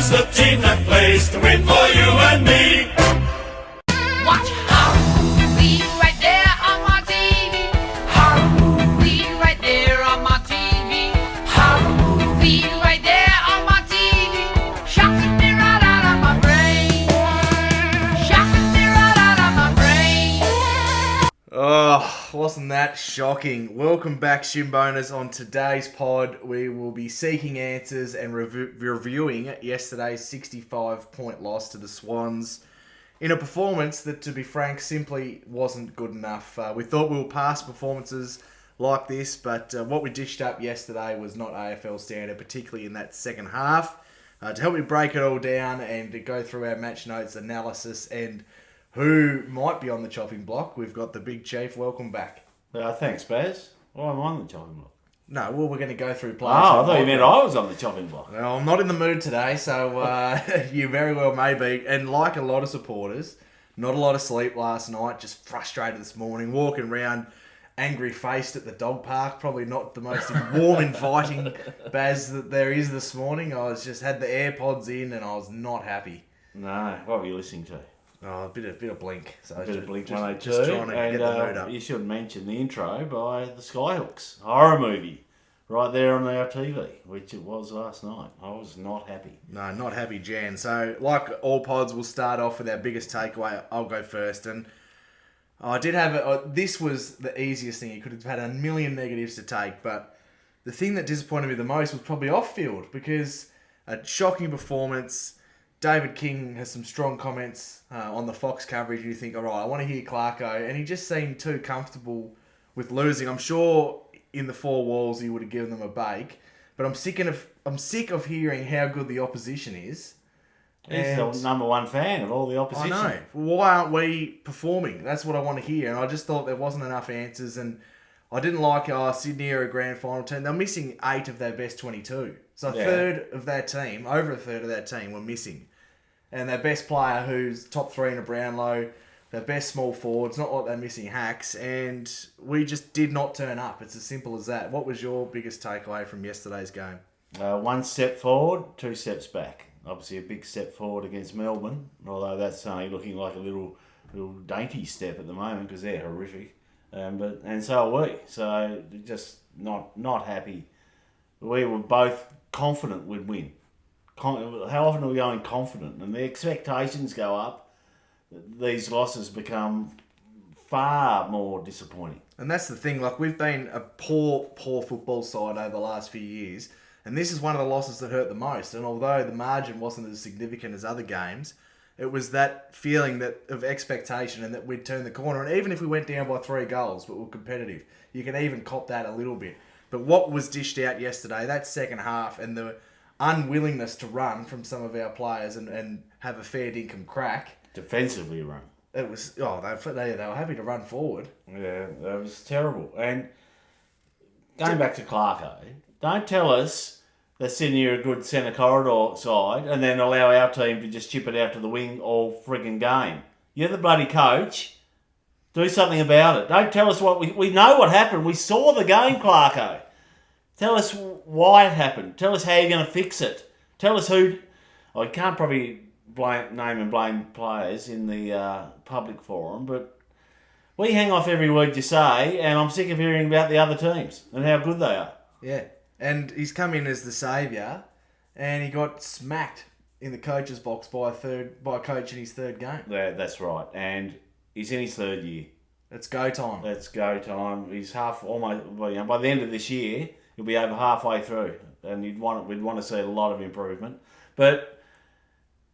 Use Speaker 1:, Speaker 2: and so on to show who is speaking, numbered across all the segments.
Speaker 1: Sharks, the team that plays to win for you and me.
Speaker 2: Watch our movie right there on my TV. Our movie right there on my TV. Our movie right there on my TV. Shocking me right out of my brain. Shocking me right out of my brain.
Speaker 3: Oh, wasn't that shocking? Welcome back, Shimboners. On today's pod, we will be seeking answers and reviewing yesterday's 65-point loss to the Swans in a performance that, to be frank, simply wasn't good enough. We thought we were past performances like this, but what we dished up yesterday was not AFL standard, particularly in that second half. To help me break it all down and to go through our match notes analysis and who might be on the chopping block, we've got the Big Chief. Welcome back.
Speaker 4: Thanks, Baz. Well, I'm on the chopping block.
Speaker 3: No, well, we're going to go through players.
Speaker 4: Oh, I thought you meant I was on the chopping block.
Speaker 3: Well, I'm not in the mood today, so you very well may be. And like a lot of supporters, not a lot of sleep last night, just frustrated this morning, walking around angry-faced at the dog park. Probably not the most warm, inviting Baz that there is this morning. I was just had the AirPods in and I was not happy.
Speaker 4: No, what were you listening to?
Speaker 3: Oh, a bit of Blink. So
Speaker 4: A bit of Blink
Speaker 3: just
Speaker 4: 102.
Speaker 3: just trying to
Speaker 4: And
Speaker 3: get the mood up.
Speaker 4: you should mention the intro by the Skyhooks horror movie right there on our TV, which it was last night. I was not happy.
Speaker 3: No, not happy, Jan. So, like all pods, we'll start off with our biggest takeaway. I'll go first. And I did have this was the easiest thing. You could have had a million negatives to take, but the thing that disappointed me the most was probably off-field, because a shocking performance. David King has some strong comments on the Fox coverage. You think, all right, I want to hear Clarko, and he just seemed too comfortable with losing. I'm sure in the four walls he would have given them a bake, but I'm sick of hearing how good the opposition is.
Speaker 4: He's the number one fan of all the opposition.
Speaker 3: I know. Why aren't we performing? That's what I want to hear. And I just thought there wasn't enough answers. And I didn't like Sydney are a grand final team. They're missing 8 of their best 22. So over a third of that team were missing. And their best player, who's top 3 in a Brownlow, their best small forward, it's not like they're missing hacks. And we just did not turn up. It's as simple as that. What was your biggest takeaway from yesterday's game?
Speaker 4: 1 step forward, 2 steps back. Obviously a big step forward against Melbourne, although that's only looking like a little dainty step at the moment because they're horrific. And so are we. So just not happy. We were both confident we'd win. How often are we going confident? And the expectations go up. These losses become far more disappointing.
Speaker 3: And that's the thing. Like, we've been a poor football side over the last few years. And this is one of the losses that hurt the most. And although the margin wasn't as significant as other games, it was that feeling of expectation and that we'd turn the corner. And even if we went down by 3 goals, but we're competitive, you can even cop that a little bit. But what was dished out yesterday, that second half and the unwillingness to run from some of our players and have a fair dinkum crack.
Speaker 4: Defensively run.
Speaker 3: It was, they were happy to run forward.
Speaker 4: Yeah, that was terrible. And going back to Clarko, don't tell us that Sydney are a good centre corridor side and then allow our team to just chip it out to the wing all frigging game. You're the bloody coach. Do something about it. Don't tell us what we know what happened. We saw the game, Clarko. Tell us why it happened. Tell us how you're going to fix it. Tell us who. I can't probably name and blame players in the public forum, but we hang off every word you say, and I'm sick of hearing about the other teams and how good they are.
Speaker 3: Yeah. And he's come in as the saviour, and he got smacked in the coach's box by a coach in his third game.
Speaker 4: Yeah, that's right. And he's in his 3rd year.
Speaker 3: It's go time.
Speaker 4: It's go time. He's by the end of this year, he'll be over halfway through, and we'd want to see a lot of improvement. But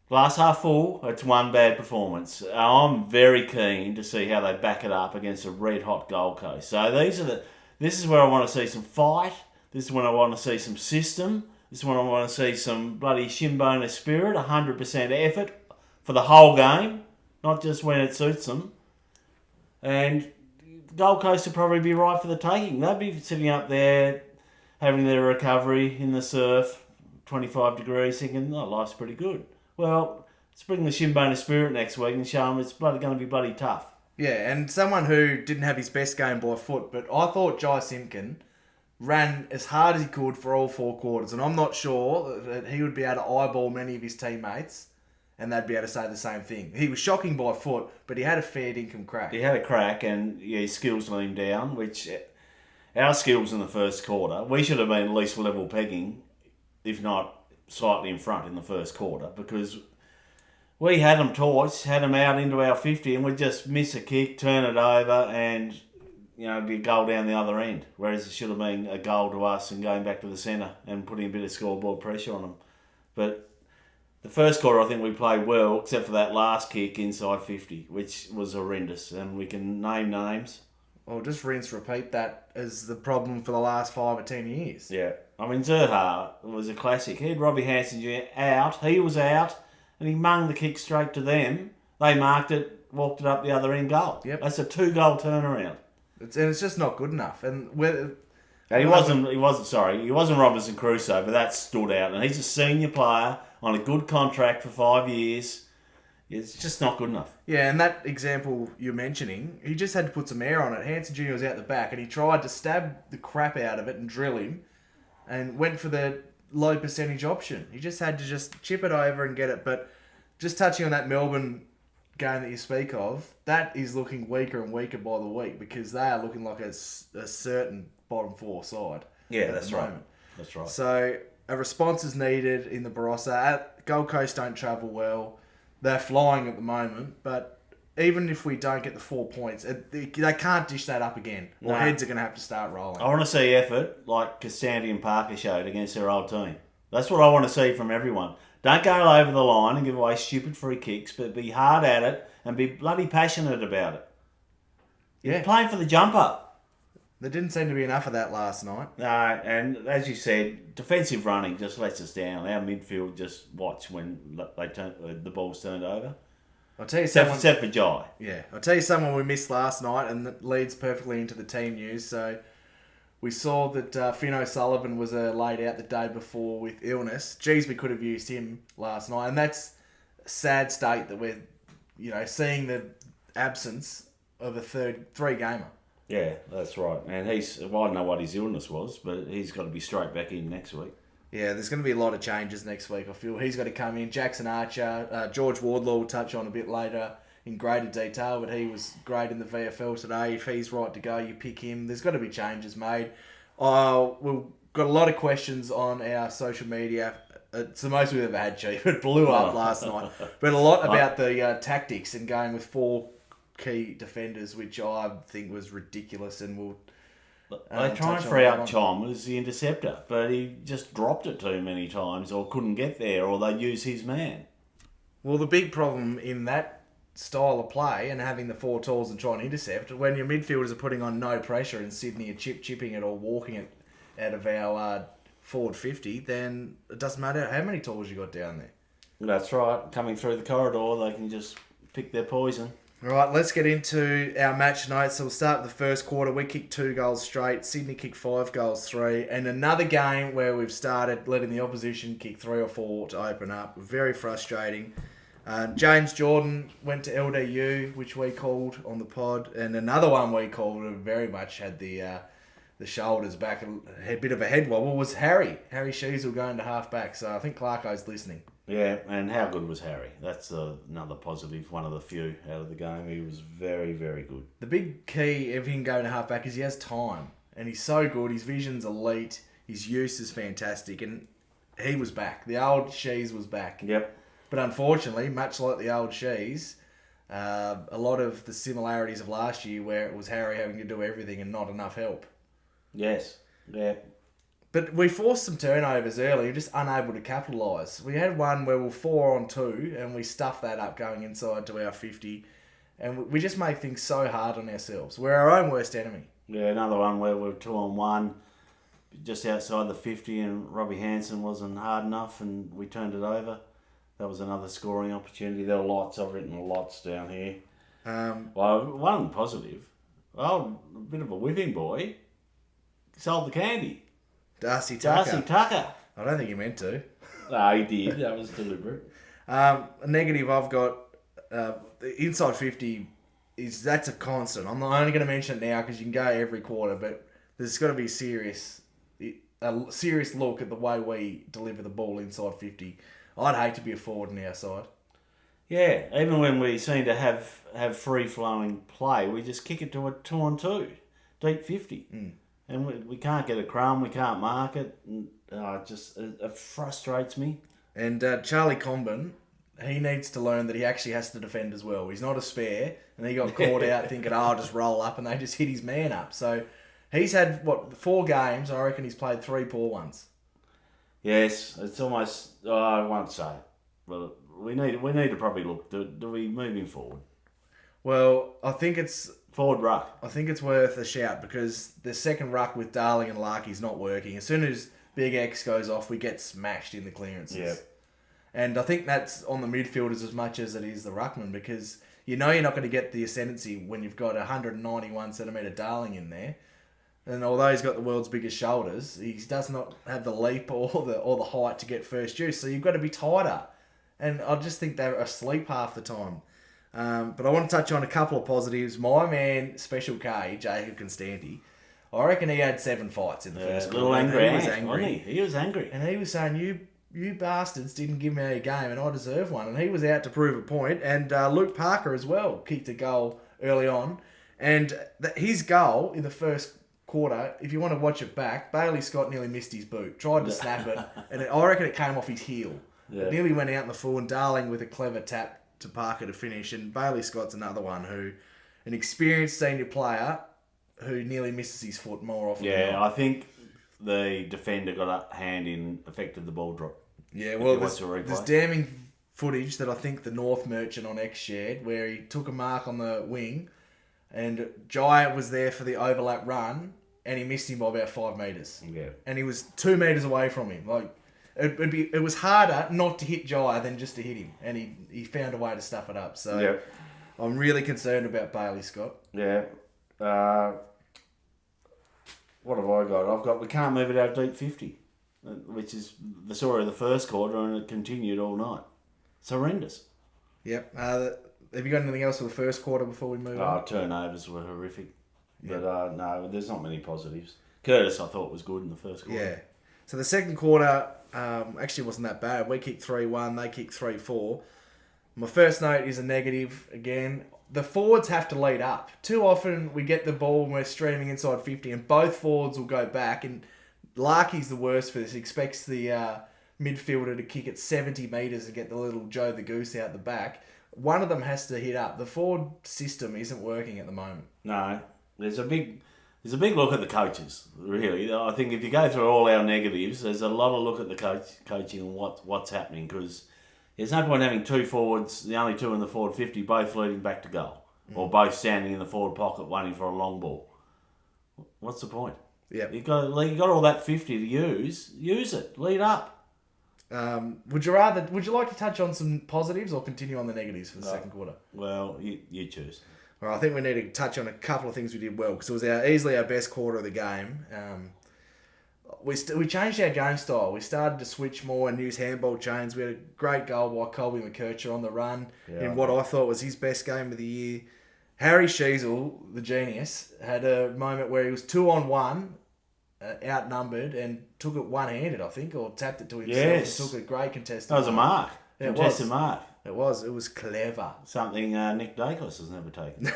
Speaker 4: glass half full, it's one bad performance. I'm very keen to see how they back it up against a red hot Gold Coast. So this is where I want to see some fight. This is when I want to see some system. This is when I want to see some bloody Shimbona spirit, 100% effort for the whole game, not just when it suits them. And Gold Coast will probably be right for the taking. They'll be sitting up there having their recovery in the surf, 25 degrees, thinking, oh, life's pretty good. Well, let's bring the Shimbona spirit next week and show them it's going to be bloody tough.
Speaker 3: Yeah, and someone who didn't have his best game by foot, but I thought Jai Simpkin ran as hard as he could for all 4 quarters. And I'm not sure that he would be able to eyeball many of his teammates and they'd be able to say the same thing. He was shocking by foot, but he had a fair dinkum crack.
Speaker 4: He had a crack and his skills let him down, which our skills in the first quarter, we should have been at least level pegging, if not slightly in front in the first quarter, because we had them torched, had them out into our 50, and we'd just miss a kick, turn it over, and be a goal down the other end. Whereas it should have been a goal to us and going back to the centre and putting a bit of scoreboard pressure on them. But the first quarter, I think we played well, except for that last kick inside 50, which was horrendous, and we can name names.
Speaker 3: Well, just rinse, repeat that as the problem for the last 5 or 10 years.
Speaker 4: Yeah. I mean, Zerha was a classic. He had Robbie Hansen Jr. out. He was out, and he mung the kick straight to them. They marked it, walked it up the other end goal.
Speaker 3: Yep.
Speaker 4: That's a 2-goal turnaround.
Speaker 3: It's just not good enough. And
Speaker 4: he wasn't Robinson Crusoe, but that stood out. And he's a senior player on a good contract for 5 years. It's just not good enough.
Speaker 3: Yeah, and that example you're mentioning, he just had to put some air on it. Hansen Jr. was out the back, and he tried to stab the crap out of it and drill him, and went for the low percentage option. He just had to just chip it over and get it. But just touching on that Melbourne game that you speak of, that is looking weaker and weaker by the week because they are looking like a certain bottom 4 side.
Speaker 4: Yeah, that's right. That's right.
Speaker 3: So a response is needed in the Barossa. Gold Coast don't travel well. They're flying at the moment, but even if we don't get the 4 points, they can't dish that up again. Our heads are going to have to start rolling.
Speaker 4: I want to see effort like Cassandra and Parker showed against their old team. That's what I want to see from everyone. Don't go over the line and give away stupid free kicks, but be hard at it and be bloody passionate about it. You're playing for the jumper.
Speaker 3: There didn't seem to be enough of that last night.
Speaker 4: No, and as you said, defensive running just lets us down. Our midfield just watch when the ball's turned over.
Speaker 3: I'll tell you
Speaker 4: except for Jai.
Speaker 3: Yeah, I'll tell you someone we missed last night, and that leads perfectly into the team news. So we saw that Finn O'Sullivan was laid out the day before with illness. Geez, we could have used him last night, and that's a sad state that we're seeing the absence of a 3-gamer.
Speaker 4: Yeah, that's right. And I don't know what his illness was, but he's got to be straight back in next week.
Speaker 3: Yeah, there's going to be a lot of changes next week, I feel. He's got to come in. Jackson Archer, George Wardlaw will touch on a bit later in greater detail, but he was great in the VFL today. If he's right to go, you pick him. There's got to be changes made. We've got a lot of questions on our social media. It's the most we've ever had, Chief. It blew up last night. But a lot about the tactics and going with 4 key defenders, which I think was ridiculous, and we'll
Speaker 4: they try and free up Chom as the interceptor, but he just dropped it too many times or couldn't get there, or they'd use his man.
Speaker 3: Well, the big problem in that style of play and having the 4 tools and trying to intercept, when your midfielders are putting on no pressure and Sydney are chipping it or walking it out of our forward 50, then it doesn't matter how many tools you got down there.
Speaker 4: That's right. Coming through the corridor, they can just pick their poison.
Speaker 3: All right, let's get into our match notes. So we'll start with the first quarter. We kicked 2 goals straight. Sydney kicked 5 goals, 3. And another game where we've started letting the opposition kick 3 or 4 to open up. Very frustrating. James Jordan went to LDU, which we called on the pod. And another one we called who very much had the shoulders back. A bit of a head wobble was Harry. Harry Sheasel going to half back. So I think Clarko's listening.
Speaker 4: Yeah, and how good was Harry? That's another positive, one of the few out of the game. He was very, very good.
Speaker 3: The big key of him going to half-back is he has time. And he's so good. His vision's elite. His use is fantastic. And he was back. The old Shees was back.
Speaker 4: Yep.
Speaker 3: But unfortunately, much like the old Shees, a lot of the similarities of last year where it was Harry having to do everything and not enough help.
Speaker 4: Yes. Yeah.
Speaker 3: But we forced some turnovers early, just unable to capitalise. We had one where we were 4 on 2 and we stuffed that up going inside to our 50. And we just make things so hard on ourselves. We're our own worst enemy.
Speaker 4: Yeah, another one where we were 2 on 1, just outside the 50, and Robbie Hansen wasn't hard enough and we turned it over. That was another scoring opportunity. There were lots. I've written lots down here. One positive. Oh, a bit of a whipping boy. Sold the candy.
Speaker 3: Darcy Tucker. I don't think he meant to.
Speaker 4: No, he did. That was deliberate.
Speaker 3: A negative I've got, the inside 50, that's a constant. I'm not only going to mention it now because you can go every quarter, but there's got to be serious a serious look at the way we deliver the ball inside 50. I'd hate to be a forward on our side.
Speaker 4: Yeah, even when we seem to have free-flowing play, we just kick it to a 2-on-2, deep 50. And we can't get a crumb, we can't mark it. And, it frustrates me.
Speaker 3: And Charlie Comben, he needs to learn that he actually has to defend as well. He's not a spare, and he got caught out thinking, I'll just roll up, and they just hit his man up. So he's had, 4 games, and I reckon he's played 3 poor ones.
Speaker 4: Yes, it's almost, I won't say it, but we need to probably look, do we move him forward?
Speaker 3: Well, I think it's
Speaker 4: Forward ruck.
Speaker 3: I think it's worth a shout because the second ruck with Darling and Larky's not working. As soon as Big X goes off, we get smashed in the clearances.
Speaker 4: Yeah.
Speaker 3: And I think that's on the midfielders as much as it is the ruckman because you know you're not going to get the ascendancy when you've got a 191 centimetre Darling in there. And although he's got the world's biggest shoulders, he does not have the leap or the height to get first use. So you've got to be tighter. And I just think they're asleep half the time. But I want to touch on a couple of positives. My man, Special K, Jacob Constanti, I reckon he had 7 fights in the first
Speaker 4: A little
Speaker 3: quarter.
Speaker 4: angry,
Speaker 3: He was
Speaker 4: wasn't
Speaker 3: angry.
Speaker 4: he was angry.
Speaker 3: And he was saying, you bastards didn't give me a game and I deserve one. And he was out to prove a point. And Luke Parker as well kicked a goal early on. And his goal in the first quarter, if you want to watch it back, Bailey Scott nearly missed his boot. Tried to snap it. And I reckon it came off his heel.
Speaker 4: Yeah.
Speaker 3: It nearly went out in the full. And Darling with a clever tap to Parker to finish, and Bailey Scott's another one an experienced senior player who nearly misses his foot more often than not.
Speaker 4: I think the defender got a hand in, affected the ball drop.
Speaker 3: Yeah, well,
Speaker 4: watch the replay.
Speaker 3: there's damning footage that I think the North Merchant on X shared where he took a mark on the wing and Jai was there for the overlap run and he missed him by about 5 metres.
Speaker 4: Yeah.
Speaker 3: And he was 2 metres away from him. Like, it was harder not to hit Jai than just to hit him, and he found a way to stuff it up. So
Speaker 4: Yeah.
Speaker 3: I'm really concerned about Bailey Scott.
Speaker 4: Yeah. What have I got? we can't move it out deep 50, which is the story of the first quarter, and it continued all night. It's horrendous.
Speaker 3: Yep. Have you got anything else for the first quarter before we move on?
Speaker 4: Turnovers were horrific. But no, there's not many positives. Curtis, I thought, was good in the first quarter.
Speaker 3: Yeah. So the second quarter actually wasn't that bad. We kicked 3-1, they kicked 3-4. My first note is a negative again. The forwards have to lead up. Too often we get the ball and we're streaming inside 50 and both forwards will go back. And Larky's the worst for this. He expects the midfielder to kick it 70 metres and get the little Joe the Goose out the back. One of them has to hit up. The forward system isn't working at the moment.
Speaker 4: No, there's a big look at the coaches, really. I think if you go through all our negatives, there's a lot of look at the coaching and what's happening because there's no point having 2 forwards, the only 2 in the forward 50, both leading back to goal or both standing in the forward pocket waiting for a long ball. What's the point?
Speaker 3: Yeah.
Speaker 4: You got all that 50 to use it, lead up.
Speaker 3: Would you like to touch on some positives or continue on the negatives for the second quarter?
Speaker 4: Well, you choose.
Speaker 3: Well, I think we need to touch on a couple of things we did well because it was easily our best quarter of the game. We changed our game style. We started to switch more and use handball chains. We had a great goal by Colby McKercher on the run in what I thought was his best game of the year. Harry Sheasel, the genius, had a moment where he was 2-on-1, outnumbered, and took it one-handed, I think, or tapped it to himself.
Speaker 4: Yes.
Speaker 3: And took a great contested
Speaker 4: That was a mark.
Speaker 3: It
Speaker 4: Contested
Speaker 3: was.
Speaker 4: mark.
Speaker 3: It was clever.
Speaker 4: Something Nick Dacos has never taken.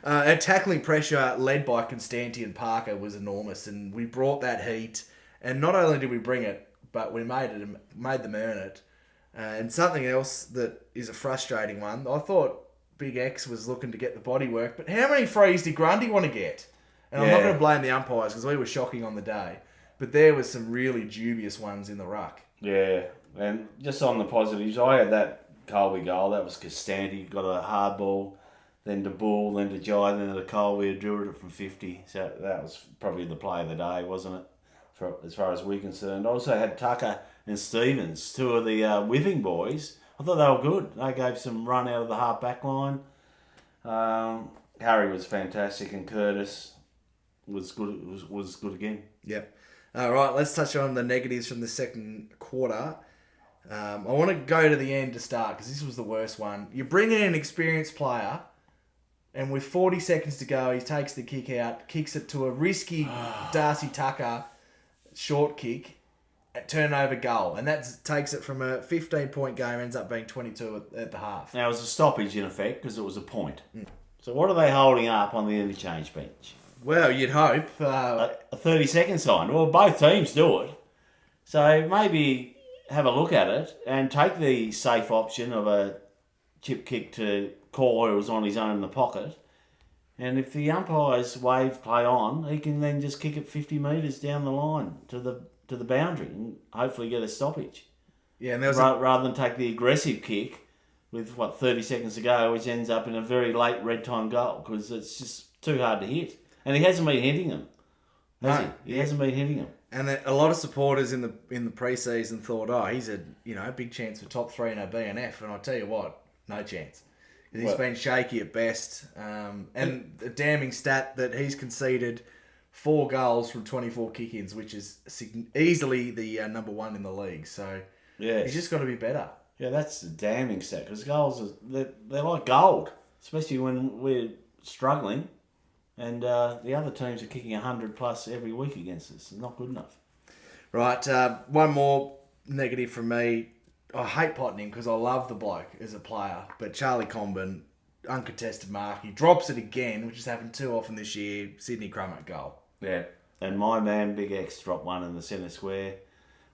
Speaker 3: Our tackling pressure led by Constanti and Parker was enormous, and we brought that heat. And not only did we bring it, but we made them earn it. And something else that is a frustrating one, I thought Big X was looking to get the body work, but how many frees did Grundy want to get? And I'm not going to blame the umpires because we were shocking on the day, but there was some really dubious ones in the ruck.
Speaker 4: Yeah, and just on the positives, I had that Colby goal. That was Costanti, got a hard ball, then to Bull, then to Jai, then to Colby, who drew it from 50. So that was probably the play of the day, wasn't it? As far as we're concerned. I also had Tucker and Stevens, 2 of the whipping boys. I thought they were good. They gave some run out of the half back line. Harry was fantastic, and Curtis was good. Was good again.
Speaker 3: Yep. All right, let's touch on the negatives from the second quarter. I want to go to the end to start because this was the worst one. You bring in an experienced player, and with 40 seconds to go, he takes the kick out, kicks it to a risky Darcy Tucker, short kick, a turnover goal, and that takes it from a 15-point game, ends up being 22 at the half.
Speaker 4: Now, it was a stoppage in effect because it was a point. So what are they holding up on the interchange bench?
Speaker 3: Well, you'd hope.
Speaker 4: A 30-second sign. Well, both teams do it. So maybe have a look at it and take the safe option of a chip kick to call who was on his own in the pocket. And if the umpires wave play on, he can then just kick it 50 metres down the line to the boundary and hopefully get a stoppage.
Speaker 3: Yeah, and there was
Speaker 4: rather than take the aggressive kick with 30 seconds to go, which ends up in a very late red time goal because it's just too hard to hit. And he hasn't been hitting them, has he? He hasn't been hitting them.
Speaker 3: And a lot of supporters in the pre-season thought, oh, he's a big chance for top 3 in a BNF, and I'll tell you what, no chance. He's been shaky at best, and a damning stat that he's conceded 4 goals from 24 kick-ins, which is easily the number 1 in the league. So he's just got to be better.
Speaker 4: Yeah, that's a damning stat because goals they're like gold, especially when we're struggling. And the other teams are kicking 100 plus every week against us. It's not good enough.
Speaker 3: Right, one more negative from me. I hate potting him because I love the bloke as a player. But Charlie Comben, uncontested mark. He drops it again, which has happened too often this year. Sydney Crummet goal.
Speaker 4: Yeah. And my man, Big X, dropped one in the centre square,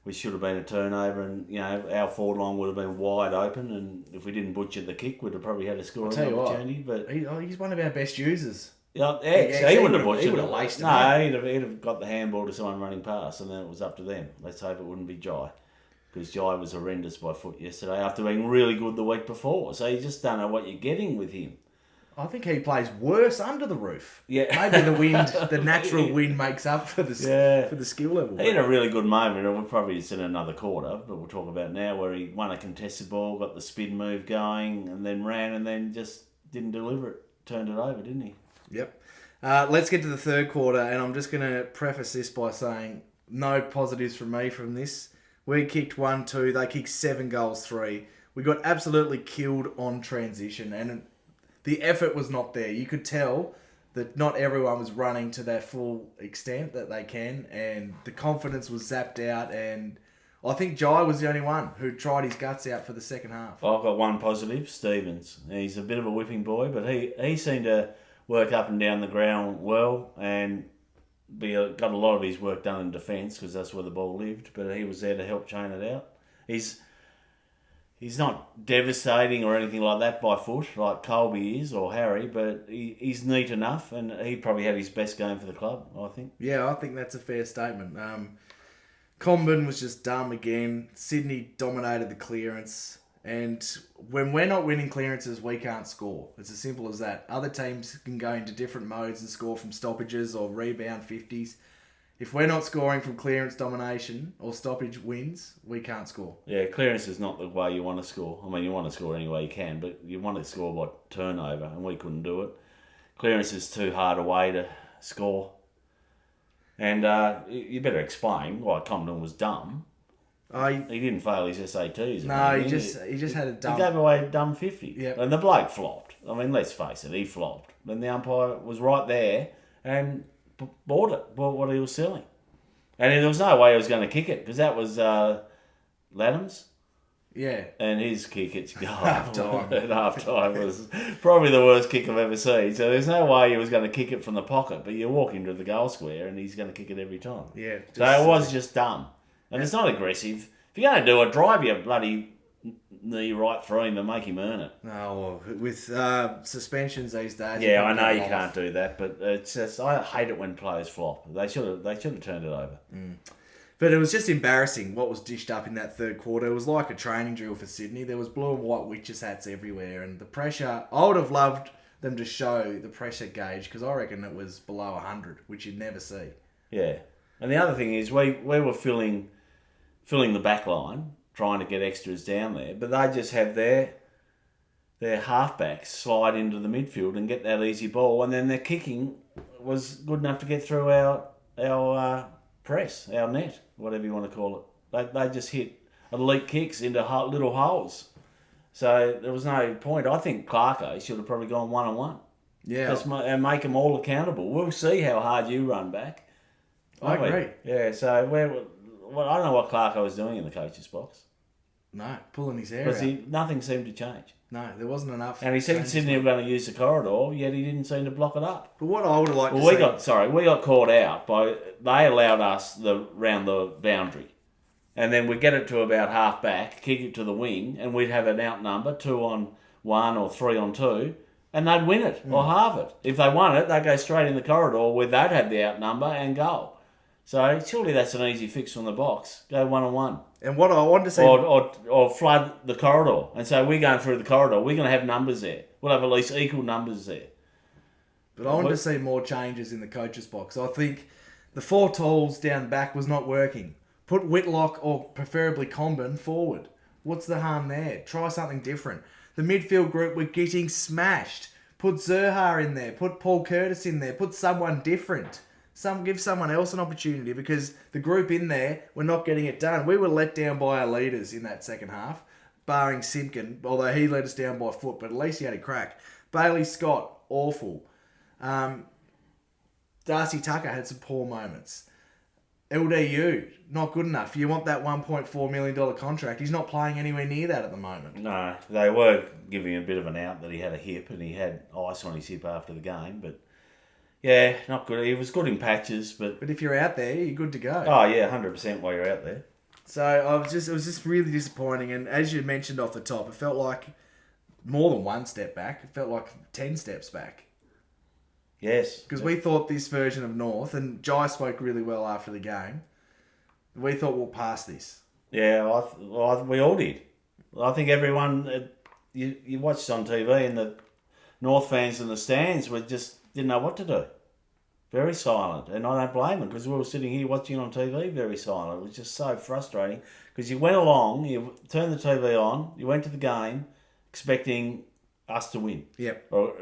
Speaker 4: which should have been a turnover. And, our forward line would have been wide open. And if we didn't butcher the kick, we'd have probably had a scoring opportunity. But
Speaker 3: he's one of our best users.
Speaker 4: Yeah, he wouldn't have butchered it.
Speaker 3: He would have laced him.
Speaker 4: No, he'd have got the handball to someone running past, and then it was up to them. Let's hope it wouldn't be Jai, because Jai was horrendous by foot yesterday after being really good the week before. So you just don't know what you're getting with him.
Speaker 3: I think he plays worse under the roof.
Speaker 4: Yeah,
Speaker 3: maybe the wind, the natural wind, makes up for the skill level.
Speaker 4: He had a really good moment, and we'll probably see in another quarter, but we'll talk about it now, where he won a contested ball, got the spin move going, and then ran, and then just didn't deliver it. Turned it over, didn't he?
Speaker 3: Yep. Let's get to the third quarter, and I'm just going to preface this by saying no positives from me from this. We kicked 1-2, they kicked 7 goals, 3. We got absolutely killed on transition, and the effort was not there. You could tell that not everyone was running to their full extent that they can, and the confidence was zapped out, and I think Jai was the only one who tried his guts out for the second half.
Speaker 4: I've got one positive, Stevens. He's a bit of a whipping boy, but he seemed to work up and down the ground well and got a lot of his work done in defence because that's where the ball lived, but he was there to help chain it out. He's not devastating or anything like that by foot like Colby is or Harry, but he's neat enough, and he probably had his best game for the club, I think.
Speaker 3: Yeah, I think that's a fair statement. Comben was just dumb again. Sydney dominated the clearance. And when we're not winning clearances, we can't score. It's as simple as that. Other teams can go into different modes and score from stoppages or rebound 50s. If we're not scoring from clearance domination or stoppage wins, we can't score.
Speaker 4: Yeah, clearance is not the way you want to score. I mean, you want to score any way you can, but you want to score by turnover, and we couldn't do it. Clearance is too hard a way to score. And you better explain why Compton was dumb. He didn't fail his SATs.
Speaker 3: No, he just had a dumb...
Speaker 4: He gave away a dumb 50.
Speaker 3: Yep.
Speaker 4: And the bloke flopped. I mean, let's face it, he flopped. Then the umpire was right there and bought what he was selling. And there was no way he was going to kick it, because that was Laddams.
Speaker 3: Yeah.
Speaker 4: And his kick at
Speaker 3: half-time.
Speaker 4: At half-time was probably the worst kick I've ever seen. So there's no way he was going to kick it from the pocket, but you walk into the goal square and he's going to kick it every time.
Speaker 3: Yeah.
Speaker 4: So it was just dumb. And it's not aggressive. If you're going to do it, drive your bloody knee right through him and make him earn it.
Speaker 3: No, well, with suspensions these days...
Speaker 4: Yeah, I know you can't do that, but it's just... I hate it when players flop. They should have turned it over.
Speaker 3: Mm. But it was just embarrassing what was dished up in that third quarter. It was like a training drill for Sydney. There was blue and white witches' hats everywhere, and the pressure... I would have loved them to show the pressure gauge, because I reckon it was below 100, which you'd never see.
Speaker 4: Yeah. And the other thing is, we were filling the back line, trying to get extras down there, but they just have their halfbacks slide into the midfield and get that easy ball, and then their kicking was good enough to get through our press, our net, whatever you want to call it. They just hit elite kicks into little holes. So there was no point. I think Clarko should have probably gone 1-on-1.
Speaker 3: Yeah.
Speaker 4: And make them all accountable. We'll see how hard you run back.
Speaker 3: I agree.
Speaker 4: Yeah, so I don't know what Clarko was doing in the coach's box.
Speaker 3: No, pulling his hair
Speaker 4: Because
Speaker 3: out.
Speaker 4: nothing seemed to change.
Speaker 3: No, there wasn't enough.
Speaker 4: And he said
Speaker 3: changes
Speaker 4: Sydney were going to use the corridor, yet he didn't seem to block it up.
Speaker 3: But what I would have liked
Speaker 4: Well,
Speaker 3: to see...
Speaker 4: we got caught out by... They allowed us round the boundary. And then we'd get it to about half back, kick it to the wing, and we'd have an outnumber, 2 on 1 or 3 on 2, and they'd win it or halve it. If they won it, they'd go straight in the corridor where they'd have the outnumber and goal. So surely that's an easy fix from the box. Go 1-on-1.
Speaker 3: And what I wanted to see...
Speaker 4: Or flood the corridor. And so we're going through the corridor. We're going to have numbers there. We'll have at least equal numbers there.
Speaker 3: But I wanted to see more changes in the coach's box. I think the 4 tools down the back was not working. Put Whitlock or preferably Combin forward. What's the harm there? Try something different. The midfield group were getting smashed. Put Zerha in there. Put Paul Curtis in there. Put someone different. Give someone else an opportunity, because the group in there were not getting it done. We were let down by our leaders in that second half, barring Simpkin, although he let us down by foot, but at least he had a crack. Bailey Scott, awful. Darcy Tucker had some poor moments. LDU, not good enough. You want that $1.4 million contract. He's not playing anywhere near that at the moment.
Speaker 4: No, they were giving him a bit of an out that he had a hip and he had ice on his hip after the game, but yeah, not good. He was good in patches, but
Speaker 3: if you're out there, you're good to go.
Speaker 4: Oh yeah, 100% while you're out there.
Speaker 3: So it was just really disappointing, and as you mentioned off the top, it felt like more than one step back. It felt like 10 steps back.
Speaker 4: Yes.
Speaker 3: Because we thought this version of North, and Jai spoke really well after the game, we thought we'll pass this.
Speaker 4: Yeah, we all did. I think everyone, you watched on TV, and the North fans in the stands just didn't know what to do. Very silent. And I don't blame them, because we were sitting here watching on TV very silent. It was just so frustrating, because you went along, you turned the TV on, you went to the game expecting us to win.
Speaker 3: Yep.
Speaker 4: Or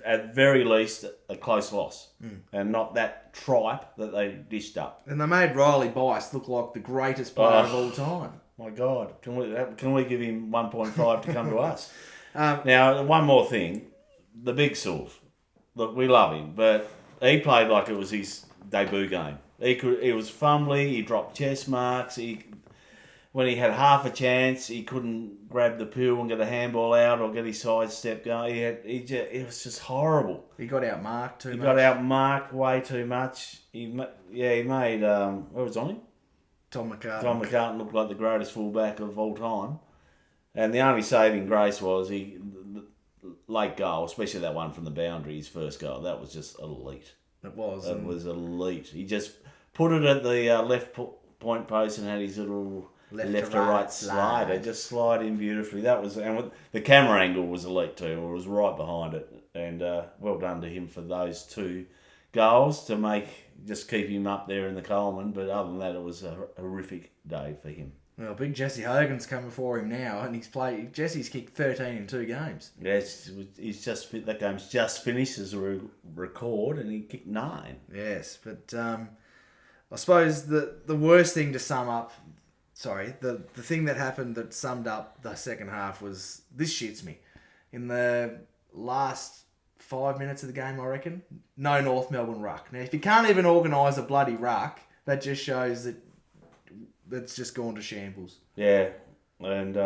Speaker 4: at very least a close loss. And not that tripe that they dished up.
Speaker 3: And they made Riley Bice look like the greatest player of all time.
Speaker 4: My God. Can we give him 1.5 to come to us? Now, one more thing. The Big Sylv. Look, we love him, but he played like it was his debut game. He was fumbly, he dropped chest marks, when he had half a chance, he couldn't grab the pill and get a handball out or get his sidestep going. It was just horrible.
Speaker 3: He got outmarked too much.
Speaker 4: He got outmarked way too much. He made, where was on him?
Speaker 3: Tom McCartan.
Speaker 4: Tom McCartan looked like the greatest fullback of all time. And the only saving grace was the late goal, especially that one from the boundary, his first goal. That was just elite.
Speaker 3: It was.
Speaker 4: It was elite. He just put it at the left point post and had his little left to right slider. Just slide in beautifully. And the camera angle was elite too. It was right behind it. And well done to him for those 2 goals to just keep him up there in the Coleman. But other than that, it was a horrific day for him.
Speaker 3: Well, big Jesse Hogan's coming for him now, and Jesse's kicked 13 in 2 games.
Speaker 4: Yes, that game's just finished as we record, and he kicked 9.
Speaker 3: Yes, but I suppose the worst thing to sum up, the thing that happened that summed up the second half was, this shits me. In the last 5 minutes of the game, I reckon, no North Melbourne ruck. Now, if you can't even organise a bloody ruck, that just shows that that's just gone to shambles.
Speaker 4: Yeah, and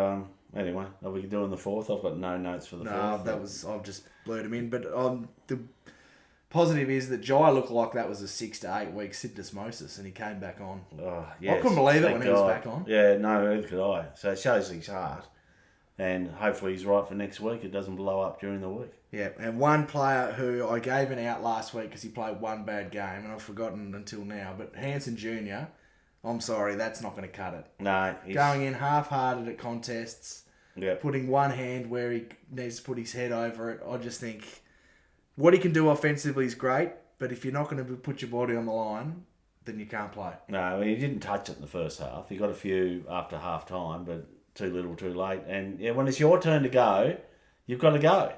Speaker 4: anyway, are we doing the 4th? I've got no notes for the 4th.
Speaker 3: I've just blurred him in. But the positive is that Jai looked like that was a 6 to 8 week syndesmosis, and he came back on.
Speaker 4: Oh, yes,
Speaker 3: I couldn't believe it when he was back on.
Speaker 4: Yeah, no, neither could I. So it shows his heart, and hopefully he's right for next week. It doesn't blow up during the week.
Speaker 3: Yeah, and one player who I gave an out last week because he played one bad game, and I've forgotten until now, but Hanson Jr., I'm sorry, that's not going to cut it.
Speaker 4: No.
Speaker 3: Going in half-hearted at contests, putting one hand where he needs to put his head over it. I just think what he can do offensively is great, but if you're not going to put your body on the line, then you can't play.
Speaker 4: No, I mean, he didn't touch it in the first half. He got a few after half-time, but too little, too late. And yeah, when it's your turn to go, you've got to go.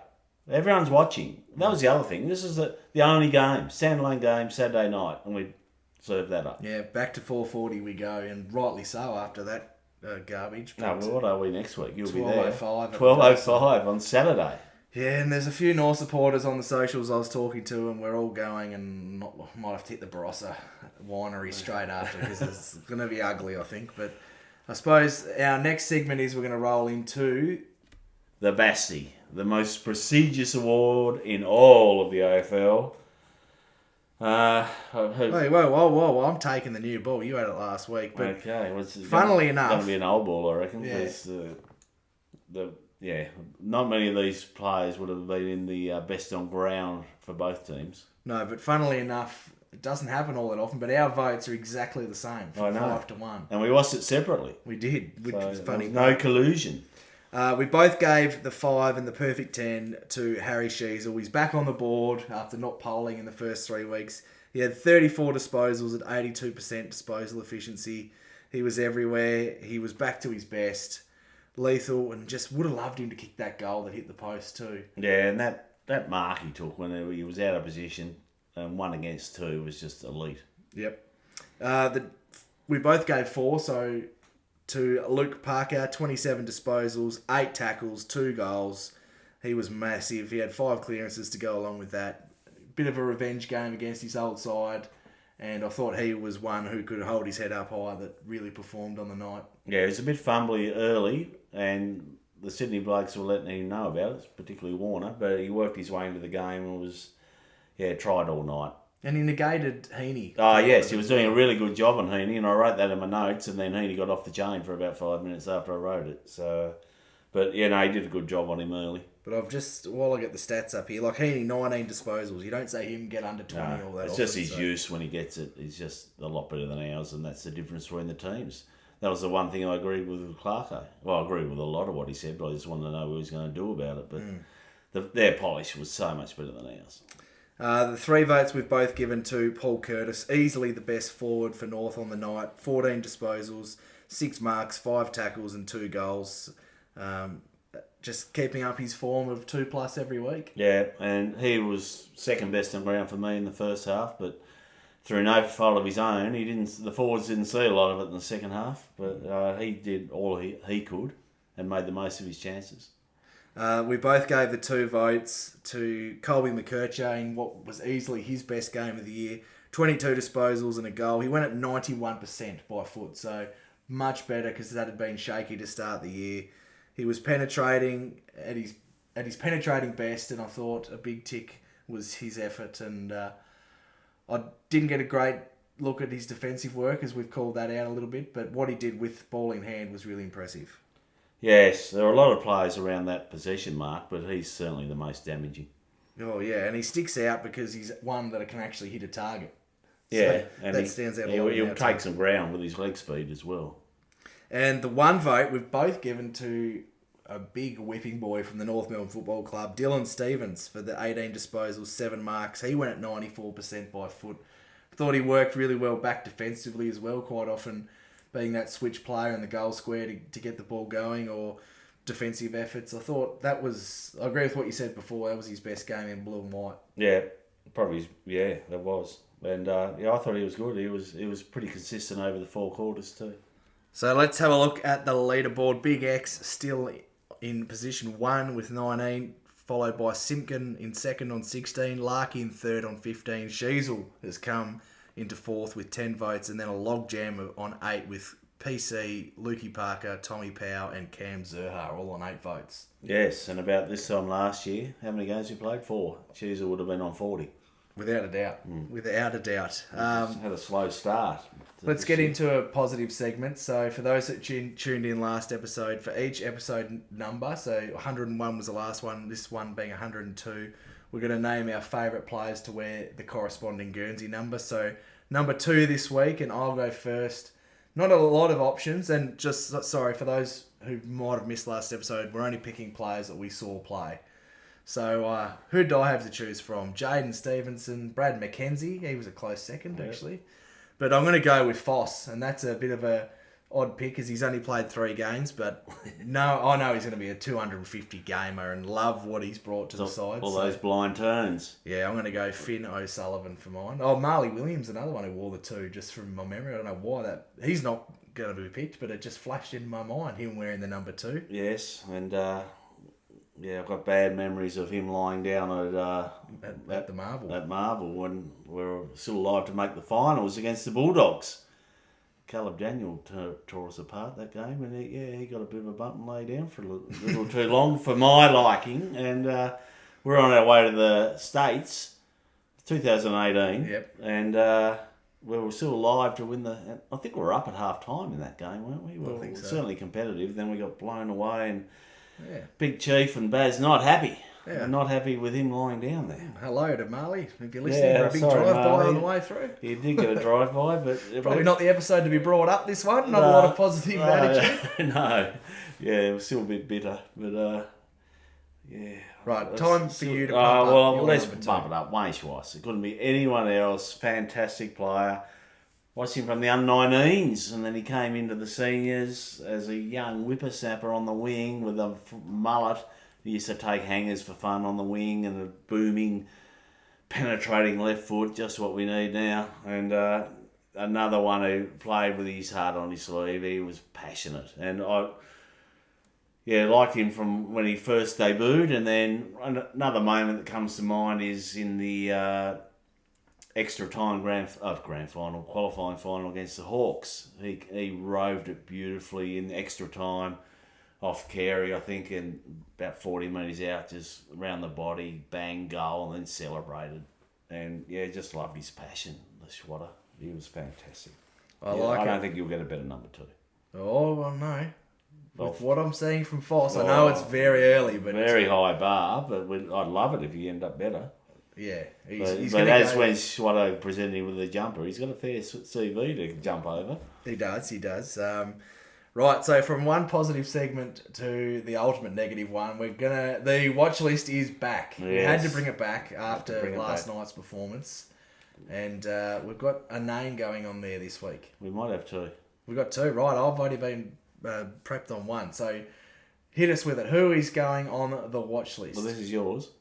Speaker 4: Everyone's watching. That was the other thing. This is the only game, standalone game, Saturday night, and we serve that up.
Speaker 3: Yeah, back to 4:40 we go, and rightly so after that garbage.
Speaker 4: No, well, what are we next week? You'll be there.
Speaker 3: 12:05.
Speaker 4: 12:05 on Saturday.
Speaker 3: Yeah, and there's a few North supporters on the socials I was talking to, and we're all going and might have to hit the Barossa winery straight after because it's going to be ugly, I think. But I suppose our next segment is we're going to roll into...
Speaker 4: The Bassie, the most prestigious award in all of the AFL.
Speaker 3: Hey, whoa, I'm taking the new ball. You had it last week. But
Speaker 4: okay, well,
Speaker 3: funnily enough...
Speaker 4: It's going to be an old ball, I reckon.
Speaker 3: Yeah.
Speaker 4: Not many of these players would have been in the best on ground for both teams.
Speaker 3: No, but funnily enough, it doesn't happen all that often, but our votes are exactly the same,
Speaker 4: I know.
Speaker 3: 5-1.
Speaker 4: And we watched it separately.
Speaker 3: We did, which was funny.
Speaker 4: No collusion.
Speaker 3: We both gave the 5 and the perfect 10 to Harry Sheasel. He's back on the board after not polling in the first 3 weeks. He had 34 disposals at 82% disposal efficiency. He was everywhere. He was back to his best. Lethal, and just would have loved him to kick that goal that hit the post too.
Speaker 4: Yeah, and that mark he took when he was out of position, 1 against 2, was just elite.
Speaker 3: Yep. We both gave 4, so to Luke Parker, 27 disposals, 8 tackles, 2 goals. He was massive. He had 5 clearances to go along with that. Bit of a revenge game against his old side, and I thought he was one who could hold his head up high that really performed on the night.
Speaker 4: Yeah, he was a bit fumbly early, and the Sydney blokes were letting him know about it, particularly Warner, but he worked his way into the game and tried all night.
Speaker 3: And he negated Heaney.
Speaker 4: Oh, yes, he was doing a really good job on Heaney, and I wrote that in my notes, and then Heaney got off the chain for about 5 minutes after I wrote it. So, but, he did a good job on him early.
Speaker 3: But while I get the stats up here, like Heaney, 19 disposals. You don't say him get under 20 all that
Speaker 4: it's
Speaker 3: often.
Speaker 4: just his use when he gets it. He's just a lot better than ours, and that's the difference between the teams. That was the one thing I agreed with Clarko. Well, I agreed with a lot of what he said, but I just wanted to know what he was going to do about it. But their polish was so much better than ours.
Speaker 3: The 3 votes we've both given to Paul Curtis, easily the best forward for North on the night. 14 disposals, 6 marks, 5 tackles and 2 goals. Just keeping up his form of 2+ every week.
Speaker 4: Yeah, and he was second best on ground for me in the first half, but through no fault of his own, the forwards didn't see a lot of it in the second half, but he did all he could and made the most of his chances.
Speaker 3: We both gave the 2 votes to Colby McKercher in what was easily his best game of the year. 22 disposals and a goal. He went at 91% by foot, so much better because that had been shaky to start the year. He was penetrating at his penetrating best, and I thought a big tick was his effort. And I didn't get a great look at his defensive work, as we've called that out a little bit, but what he did with ball in hand was really impressive.
Speaker 4: Yes, there are a lot of players around that possession mark, but he's certainly the most damaging.
Speaker 3: Oh, yeah, and he sticks out because he's one that can actually hit a target.
Speaker 4: Yeah,
Speaker 3: so
Speaker 4: and
Speaker 3: that stands out a lot.
Speaker 4: He'll take some ground with his leg speed as well.
Speaker 3: And the 1 vote we've both given to a big whipping boy from the North Melbourne Football Club, Dylan Stevens, for the 18 disposals, 7 marks. He went at 94% by foot. Thought he worked really well back defensively as well, quite often being that switch player in the goal square to get the ball going, or defensive efforts. I thought I agree with what you said before, that was his best game in blue and white.
Speaker 4: Yeah, probably, that was. And I thought he was good. He was pretty consistent over the 4 quarters too.
Speaker 3: So let's have a look at the leaderboard. Big X still in position 1 with 19, followed by Simpkin in second on 16, Larky in third on 15. Sheasel has come into 4th with 10 votes, and then a logjam on 8 with PC, Lukey Parker, Tommy Powell and Cam Zerha, all on 8 votes.
Speaker 4: Yes, and about this time last year, how many games he played? 4. Sheasel would have been on 40.
Speaker 3: Without a doubt. Without a doubt.
Speaker 4: Had a slow start.
Speaker 3: Let's get into a positive segment. So for those that tuned in last episode, for each episode number, so 101 was the last one, this one being 102, we're going to name our favourite players to wear the corresponding Guernsey number. So number 2 this week, and I'll go first. Not a lot of options, and just, sorry, for those who might have missed last episode, we're only picking players that we saw play. So who did I have to choose from? Jaden Stevenson, Brad McKenzie. He was a close second, actually. But I'm going to go with Foss, and that's a bit of a odd pick because he's only played 3 games. But no, I know he's going to be a 250 gamer and love what he's brought to the side.
Speaker 4: All those blind turns.
Speaker 3: Yeah, I'm going to go Finn O'Sullivan for mine. Oh, Marley Williams, another one who wore the 2, just from my memory. I don't know why that. He's not going to be picked, but it just flashed in my mind, him wearing the number 2.
Speaker 4: Yes, and I've got bad memories of him lying down
Speaker 3: At the Marvel.
Speaker 4: At Marvel when we were still alive to make the finals against the Bulldogs. Caleb Daniel tore us apart that game, and he got a bit of a bump and lay down for a little too long for my liking. And we're on our way to the States, 2018.
Speaker 3: Yep.
Speaker 4: And we were still alive to win I think we were up at half time in that game, weren't we?
Speaker 3: I think so.
Speaker 4: Certainly competitive. Then we got blown away, and
Speaker 3: Yeah.
Speaker 4: Big Chief and Baz not happy.
Speaker 3: Yeah.
Speaker 4: Not happy with him lying down there.
Speaker 3: Hello to Marley, if you're listening for a big drive-by
Speaker 4: Marley.
Speaker 3: on the way through.
Speaker 4: He did get a drive-by, but...
Speaker 3: Probably not the episode to be brought up, this one. Not a lot of positive attitude.
Speaker 4: No. Yeah, it was still a bit bitter, but yeah.
Speaker 3: Right, time for you to pump up your
Speaker 4: let's
Speaker 3: number two.
Speaker 4: bump it up. Wayne Schweiss. It couldn't be anyone else. Fantastic player. Watched him from the under-19s, and then he came into the seniors as a young whippersnapper on the wing with a mullet. He used to take hangers for fun on the wing and a booming, penetrating left foot, just what we need now. And another one who played with his heart on his sleeve. He was passionate. And I liked him from when he first debuted. And then another moment that comes to mind is in the extra time grand final, qualifying final against the Hawks. He roved it beautifully in extra time. Off Carey, I think, and about 40 metres out, just around the body, bang, goal, and then celebrated. And, just loved his passion, the Schwatter. He was fantastic.
Speaker 3: I
Speaker 4: don't think you'll get a better number two.
Speaker 3: Oh, well, no. With what I'm seeing from Foss, I know it's very early, but...
Speaker 4: Very high bar, but I'd love it if you end up better.
Speaker 3: Yeah.
Speaker 4: But that's when Schwatter presented him with the jumper. He's got a fair CV to jump over.
Speaker 3: He does. Right, so from one positive segment to the ultimate negative one, the watch list is back.
Speaker 4: Yes.
Speaker 3: We had to bring it back after last night's performance, and we've got a name going on there this week.
Speaker 4: We might have two.
Speaker 3: We've got two, right? I've only been prepped on one, so hit us with it. Who is going on the watch list?
Speaker 4: Well, this is yours.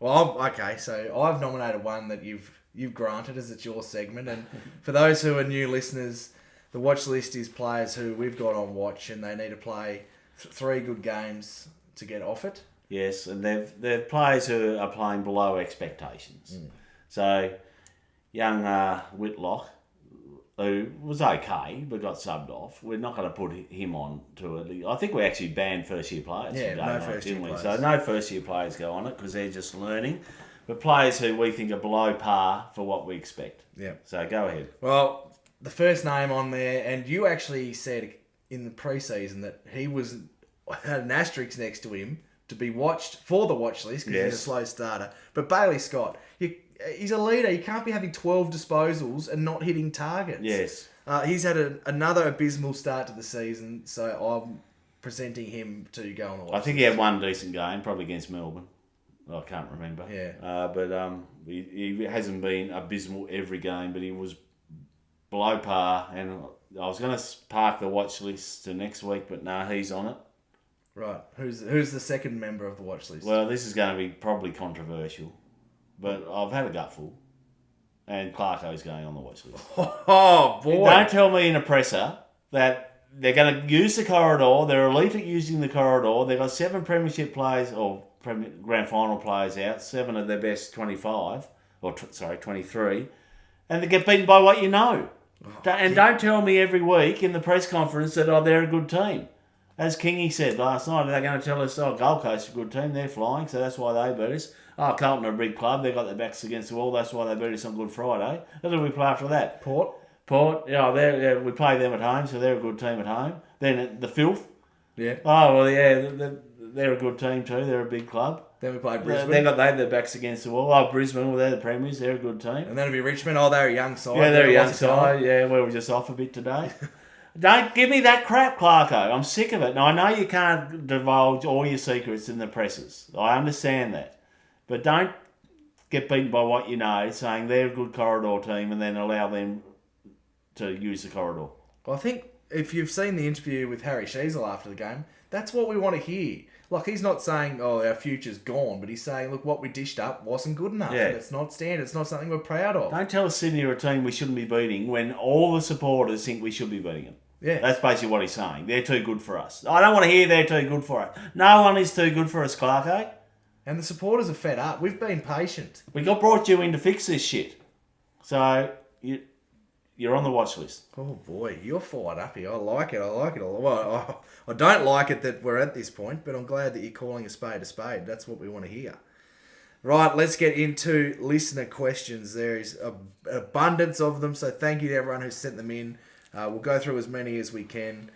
Speaker 3: Well, okay, so I've nominated one that you've granted as it's your segment, and for those who are new listeners, the watch list is players who we've got on watch, and they need to play 3 good games to get off it.
Speaker 4: Yes, and they're players who are playing below expectations. So, young Whitlock, who was okay but got subbed off, we're not going to put him on to it. I think we actually banned first-year players.
Speaker 3: Yeah,
Speaker 4: from day
Speaker 3: no
Speaker 4: one,
Speaker 3: first-year
Speaker 4: didn't we?
Speaker 3: players.
Speaker 4: So no first-year players go on it because they're just learning. But players who we think are below par for what we expect.
Speaker 3: Yeah.
Speaker 4: So go ahead.
Speaker 3: Well, the first name on there, and you actually said in the preseason that he had an asterisk next to him to be watched for the watch list because he's a slow starter. But Bailey Scott, he's a leader. He can't be having 12 disposals and not hitting targets.
Speaker 4: Yes.
Speaker 3: He's had another abysmal start to the season, so I'm presenting him to go on the watch
Speaker 4: I think he had one decent game, probably against Melbourne. I can't remember.
Speaker 3: Yeah.
Speaker 4: But he hasn't been abysmal every game, but he was below par, and I was going to park the watch list to next week, but no, he's on it.
Speaker 3: Right. Who's the second member of the watch list?
Speaker 4: Well, this is going to be probably controversial, but I've had a gutful, and Clarko's going on the watch list.
Speaker 3: Oh, boy.
Speaker 4: Don't tell me in a presser that they're going to use the corridor. They're elite at using the corridor. They've got 7 premiership players, or grand final players out, 7 of their best 25, 23, and they get beaten by what you know. Don't tell me every week in the press conference that, they're a good team. As Kingy said last night, they're going to tell us, Gold Coast is a good team, they're flying, so that's why they beat us. Carlton are a big club, they've got their backs against the wall, that's why they beat us on Good Friday. Who do we play after that?
Speaker 3: Port,
Speaker 4: we play them at home, so they're a good team at home. Then the Filth.
Speaker 3: Yeah.
Speaker 4: They're a good team too, they're a big club.
Speaker 3: Then we played Brisbane.
Speaker 4: They got their backs against the wall. Brisbane, they're the premiers, they're a good team.
Speaker 3: And then it'll be Richmond. They're a young side.
Speaker 4: Yeah, they're a young side. Yeah, we were just off a bit today. Don't give me that crap, Clarko. I'm sick of it. Now, I know you can't divulge all your secrets in the presses. I understand that. But don't get beaten by what you know, saying they're a good corridor team and then allow them to use the corridor.
Speaker 3: Well, I think if you've seen the interview with Harry Sheasel after the game, that's what we want to hear. Like, he's not saying, our future's gone, but he's saying, look, what we dished up wasn't good enough.
Speaker 4: Yeah.
Speaker 3: And it's not standard. It's not something we're proud of.
Speaker 4: Don't tell us Sydney are a team we shouldn't be beating when all the supporters think we should be beating them.
Speaker 3: Yeah.
Speaker 4: That's basically what he's saying. They're too good for us. I don't want to hear they're too good for us. No one is too good for us, Clarko.
Speaker 3: And the supporters are fed up. We've been patient.
Speaker 4: We brought you in to fix this shit. So you're on the watch list.
Speaker 3: Oh boy, you're fired up here. I like it. I like it a lot. Well, I don't like it that we're at this point, but I'm glad that you're calling a spade a spade. That's what we want to hear. Right, let's get into listener questions. There is an abundance of them, so thank you to everyone who sent them in. We'll go through as many as we can.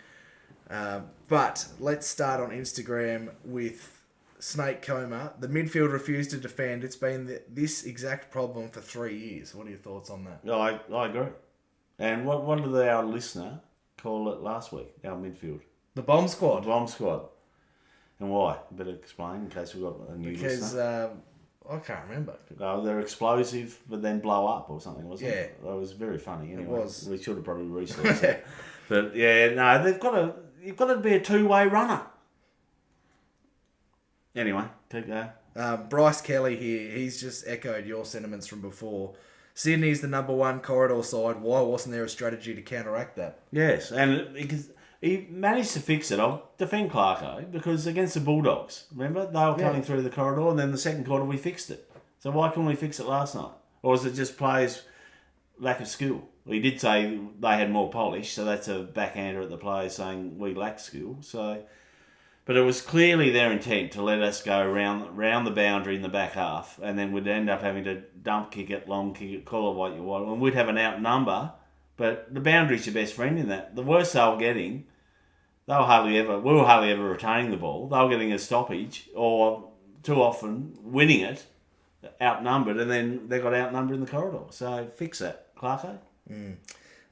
Speaker 3: But let's start on Instagram with Snake Coma. The midfield refused to defend. It's been this exact problem for 3 years. What are your thoughts on that?
Speaker 4: I agree. And what did our listener call it last week? Our midfield.
Speaker 3: The bomb squad.
Speaker 4: The bomb squad. And why? Better explain in case we've got a new listener.
Speaker 3: I can't remember.
Speaker 4: They're explosive, but then blow up or something, wasn't it?
Speaker 3: Yeah.
Speaker 4: That was very funny. Anyway,
Speaker 3: It was.
Speaker 4: We should have probably researched it. But yeah, no, you've got to be a two-way runner. Anyway, keep going.
Speaker 3: Bryce Kelly here, he's just echoed your sentiments from before. Sydney's the number one corridor side. Why wasn't there a strategy to counteract that?
Speaker 4: Yes, and because he managed to fix it. I'll defend Clarko because against the Bulldogs, remember? They were coming through the corridor and then the second quarter we fixed it. So why couldn't we fix it last night? Or was it just players' lack of skill? Well, he did say they had more polish, so that's a backhander at the players saying we lack skill. But it was clearly their intent to let us go round the boundary in the back half, and then we'd end up having to dump kick it, long kick it, call it what you want, and we'd have an outnumber. But the boundary's your best friend in that. The worst they were getting, we were hardly ever retaining the ball. They were getting a stoppage, or too often winning it, outnumbered, and then they got outnumbered in the corridor. So fix that, Clarko.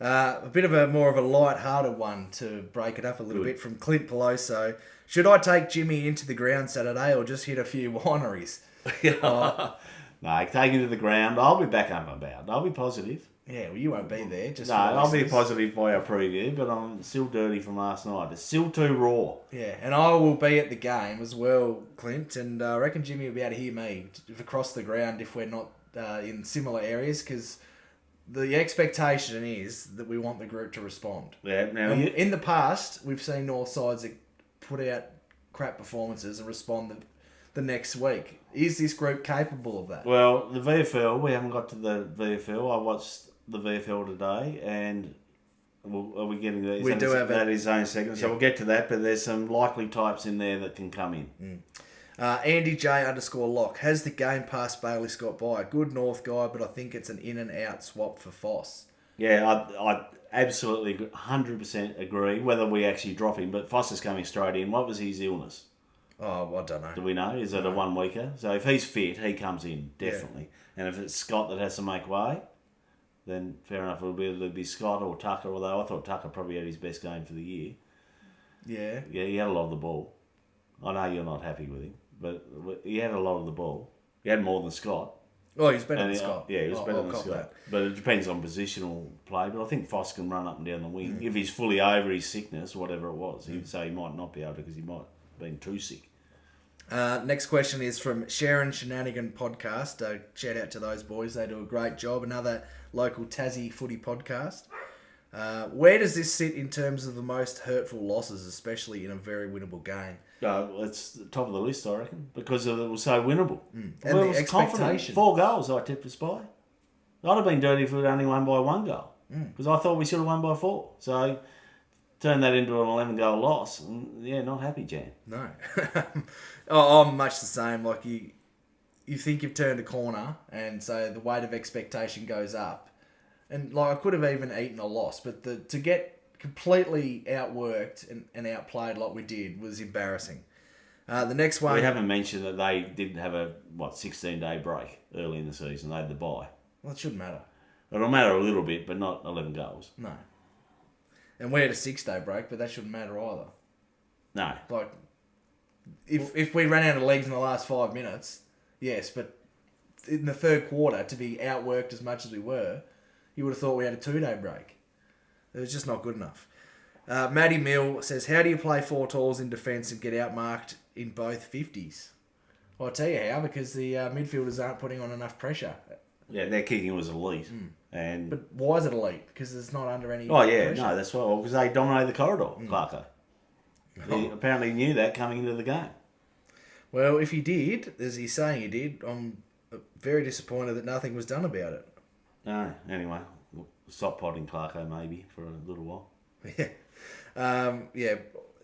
Speaker 3: A bit of more of a light-hearted one to break it up a little bit from Clint Peloso. Should I take Jimmy into the ground Saturday or just hit a few wineries?
Speaker 4: No, take him to the ground. I'll be back up and about. I'll be positive.
Speaker 3: Yeah, well, you won't be there. Just
Speaker 4: No,
Speaker 3: for the
Speaker 4: I'll be
Speaker 3: listeners.
Speaker 4: positive by our preview, but I'm still dirty from last night. It's still too raw.
Speaker 3: Yeah, and I will be at the game as well, Clint, and I reckon Jimmy will be able to hear me across the ground if we're not in similar areas, because the expectation is that we want the group to respond.
Speaker 4: Yeah. Now
Speaker 3: In the past, we've seen North sides that put out crap performances and respond the next week. Is this group capable of that?
Speaker 4: well, the VFL, we haven't got to the VFL. I watched the VFL today, and are we getting that?
Speaker 3: We do have
Speaker 4: that
Speaker 3: it.
Speaker 4: his own segment, so we'll get to that. But there's some likely types in there that can come in.
Speaker 3: Andy J _Lock. Has the game passed Bailey Scott by? Good North guy, but I think it's an in and out swap for Foss.
Speaker 4: Yeah, I absolutely 100% agree. Whether we actually drop him, but Foster's coming straight in. What was his illness?
Speaker 3: Oh, I don't know.
Speaker 4: Do we know? Is it a 1 weeker? So if he's fit, he comes in definitely. And if it's Scott that has to make way, then fair enough. It'll be Scott or Tucker. Although I thought Tucker probably had his best game for the year.
Speaker 3: Yeah.
Speaker 4: Yeah, he had a lot of the ball. I know you're not happy with him, but he had a lot of the ball. He had more than Scott.
Speaker 3: Oh, he's better than Scott.
Speaker 4: Yeah, he was better
Speaker 3: I'll
Speaker 4: than
Speaker 3: cop
Speaker 4: Scott.
Speaker 3: that.
Speaker 4: But it depends on positional play. But I think Foss can run up and down the wing. If he's fully over his sickness, whatever it was, he'd say he might not be able to because he might have been too sick.
Speaker 3: Next question is from Sharon Shenanigan Podcast. Shout out to those boys. They do a great job. Another local Tassie footy podcast. Where does this sit in terms of the most hurtful losses, especially in a very winnable game?
Speaker 4: It's the top of the list, I reckon, because it was so winnable.
Speaker 3: And
Speaker 4: I
Speaker 3: the
Speaker 4: was
Speaker 3: expectation.
Speaker 4: confident. 4 goals I tipped us by. I'd have been dirty if we'd only won by 1 goal, because I thought we should have won by 4. So turn that into an 11-goal loss. And, yeah, not happy, Jan.
Speaker 3: No. I'm much the same. Like, you think you've turned a corner, and so the weight of expectation goes up. And, like, I could have even eaten a loss, but to get completely outworked and outplayed like we did was embarrassing. The next one...
Speaker 4: We haven't mentioned that they did have a, 16-day break early in the season. They had the bye.
Speaker 3: Well, it shouldn't matter.
Speaker 4: It'll matter a little bit, but not 11 goals.
Speaker 3: No. And we had a 6-day break, but that shouldn't matter either.
Speaker 4: No.
Speaker 3: Like, if we ran out of legs in the last 5 minutes, yes, but in the third quarter, to be outworked as much as we were, you would have thought we had a 2-day break. It was just not good enough. Matty Mill says, how do you play 4 talls in defence and get outmarked in both 50s? Well, I'll tell you how, because the midfielders aren't putting on enough pressure.
Speaker 4: Yeah, their kicking was elite. And
Speaker 3: But why is it elite? Because it's not under any
Speaker 4: pressure.
Speaker 3: pressure.
Speaker 4: That's why. Because they dominated the corridor, Clarko. He apparently knew that coming into the game.
Speaker 3: Well, if he did, as he's saying he did, I'm very disappointed that nothing was done about it.
Speaker 4: No, anyway, we'll stop potting Clarko maybe for a little while.
Speaker 3: Yeah.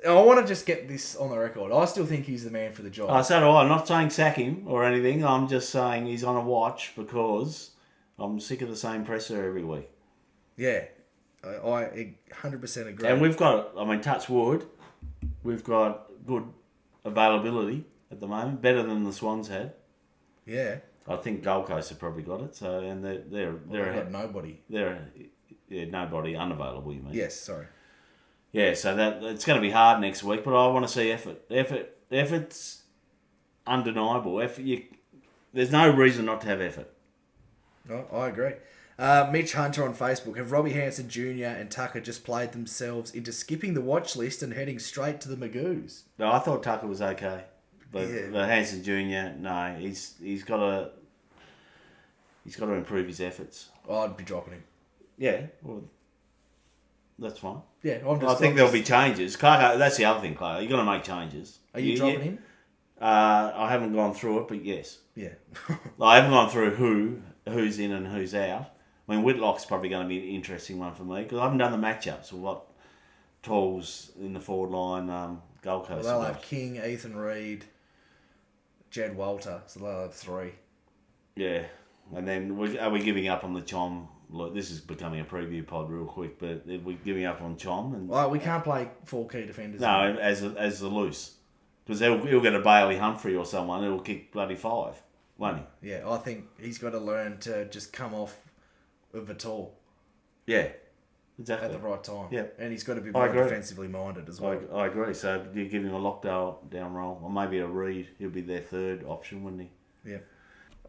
Speaker 3: I want to just get this on the record. I still think he's the man for the job.
Speaker 4: Oh, so do I. I'm not saying sack him or anything. I'm just saying he's on a watch because I'm sick of the same presser every week.
Speaker 3: Yeah. I 100% agree.
Speaker 4: And we've got, touch wood, we've got good availability at the moment, better than the Swans had.
Speaker 3: Yeah.
Speaker 4: I think Gold Coast have probably got it. So, and they've
Speaker 3: got nobody.
Speaker 4: Nobody unavailable. You mean?
Speaker 3: Yes. Sorry.
Speaker 4: Yeah. So that it's going to be hard next week, but I want to see effort. Effort's undeniable. There's no reason not to have effort.
Speaker 3: Oh, I agree. Mitch Hunter on Facebook. Have Robbie Hanson Jr. and Tucker just played themselves into skipping the watch list and heading straight to the Magoos?
Speaker 4: No, I thought Tucker was okay, but the Hanson Jr. No, he's got to improve his efforts.
Speaker 3: I'd be dropping him.
Speaker 4: Yeah, well, that's fine.
Speaker 3: Yeah,
Speaker 4: I think there'll be changes. Clarko, that's the other thing, Clarko. You're going to make changes.
Speaker 3: Are you dropping him?
Speaker 4: I haven't gone through it, but yes.
Speaker 3: Yeah.
Speaker 4: I haven't gone through who's in and who's out. I mean, Whitlock's probably going to be an interesting one for me because I haven't done the matchups of what Tools in the forward line, Gold Coast.
Speaker 3: Well, they'll have King, Ethan Reid, Jed Walter, so they'll have 3.
Speaker 4: Yeah, and then are we giving up on the Chom? Look, this is becoming a preview pod real quick, but are we giving up on Chom? And
Speaker 3: Well, we can't play 4 key defenders.
Speaker 4: no, as the loose. Because he'll get a Bailey Humphrey or someone who'll kick bloody 5, won't he?
Speaker 3: Yeah, I think he's got to learn to just come off of it all
Speaker 4: Yeah, exactly.
Speaker 3: at the right time.
Speaker 4: Yeah.
Speaker 3: And he's got to be
Speaker 4: I
Speaker 3: more
Speaker 4: agree.
Speaker 3: defensively minded as well.
Speaker 4: I agree. So you give him a lockdown role, or maybe a Reed. He'll be their third option, wouldn't he?
Speaker 3: Yeah.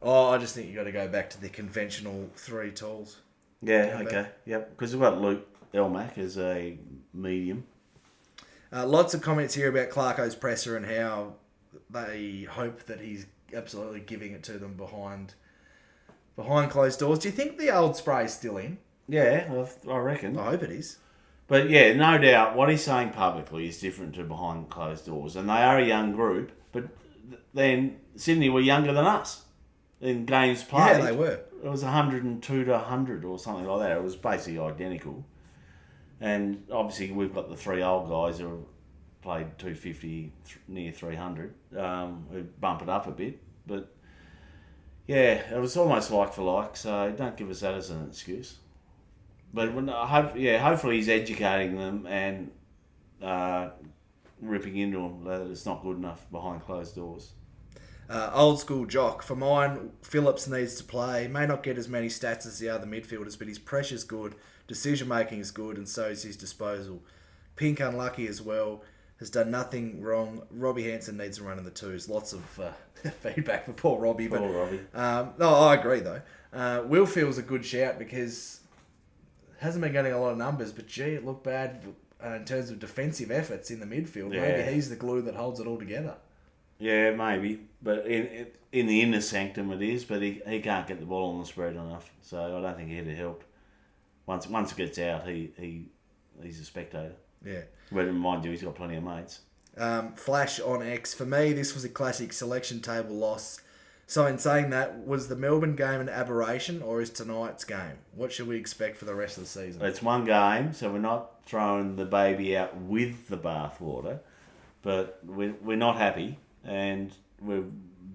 Speaker 3: Oh, I just think you got to go back to the conventional 3 tools.
Speaker 4: Yeah. Okay. Yep. Because we've got Luke Elmack as a medium.
Speaker 3: Lots of comments here about Clarko's presser and how they hope that he's absolutely giving it to them behind closed doors. Do you think the old spray is still in?
Speaker 4: Yeah, I reckon.
Speaker 3: I hope it is.
Speaker 4: But yeah, no doubt, what he's saying publicly is different to behind closed doors. And they are a young group, but then Sydney were younger than us in games played.
Speaker 3: Yeah, they were.
Speaker 4: It was 102 to 100 or something like that. It was basically identical. And obviously we've got the 3 old guys who played 250, near 300, who bump it up a bit. But yeah, it was almost like for like, so don't give us that as an excuse. But hopefully he's educating them and ripping into them that it's not good enough behind closed doors.
Speaker 3: Old school jock. For mine, Phillips needs to play. May not get as many stats as the other midfielders, but his pressure's good, decision making is good, and so is his disposal. Pink unlucky as well. Has done nothing wrong. Robbie Hanson needs a run in the 2s. Lots of feedback for poor Robbie.
Speaker 4: Poor Robbie.
Speaker 3: No, I agree though. Will feels a good shout because hasn't been getting a lot of numbers, but gee, it looked bad in terms of defensive efforts in the midfield.
Speaker 4: Yeah.
Speaker 3: Maybe he's the glue that holds it all together.
Speaker 4: Yeah, maybe. But in the inner sanctum it is, but he can't get the ball on the spread enough. So I don't think he'd have helped. Once it gets out, he's a spectator.
Speaker 3: Yeah.
Speaker 4: But mind you, he's got plenty of mates.
Speaker 3: Flash on X. For me, this was a classic selection table loss. So in saying that, was the Melbourne game an aberration or is tonight's game? What should we expect for the rest of the season?
Speaker 4: It's one game, so we're not throwing the baby out with the bathwater, but we're not happy, and we're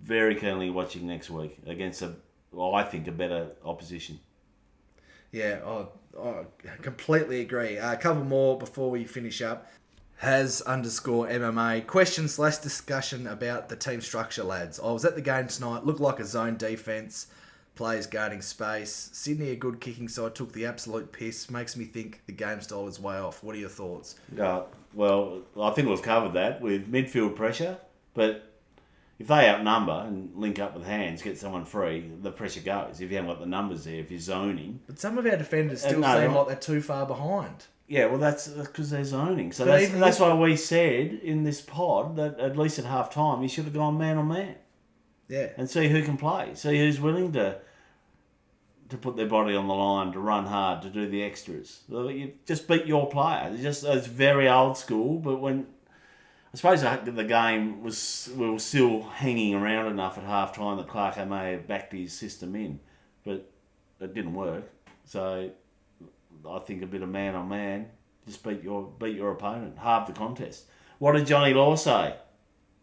Speaker 4: very keenly watching next week against I think a better opposition.
Speaker 3: Yeah, I completely agree. A couple more before we finish up. _MMA. Question/discussion about the team structure, lads. I was at the game tonight. Looked like a zone defence. Players guarding space. Sydney, a good kicking side, took the absolute piss. Makes me think the game style is way off. What are your thoughts?
Speaker 4: Well, I think we've covered that with midfield pressure, but if they outnumber and link up with hands, get someone free, the pressure goes. If you haven't got the numbers there, if you're zoning.
Speaker 3: But some of our defenders still seem like they're too far behind.
Speaker 4: Yeah, well, that's because they're zoning. So
Speaker 3: But
Speaker 4: that's why we said in this pod that at least at half time, you should have gone man on man.
Speaker 3: Yeah.
Speaker 4: And see who can play. See who's willing to to put their body on the line, to run hard, to do the extras. You just beat your player. It's very old school, but when I suppose the game we were still hanging around enough at half time that Clarko may have backed his system in, but it didn't work. So I think a bit of man on man, just beat your opponent, halve the contest. What did Johnny Law say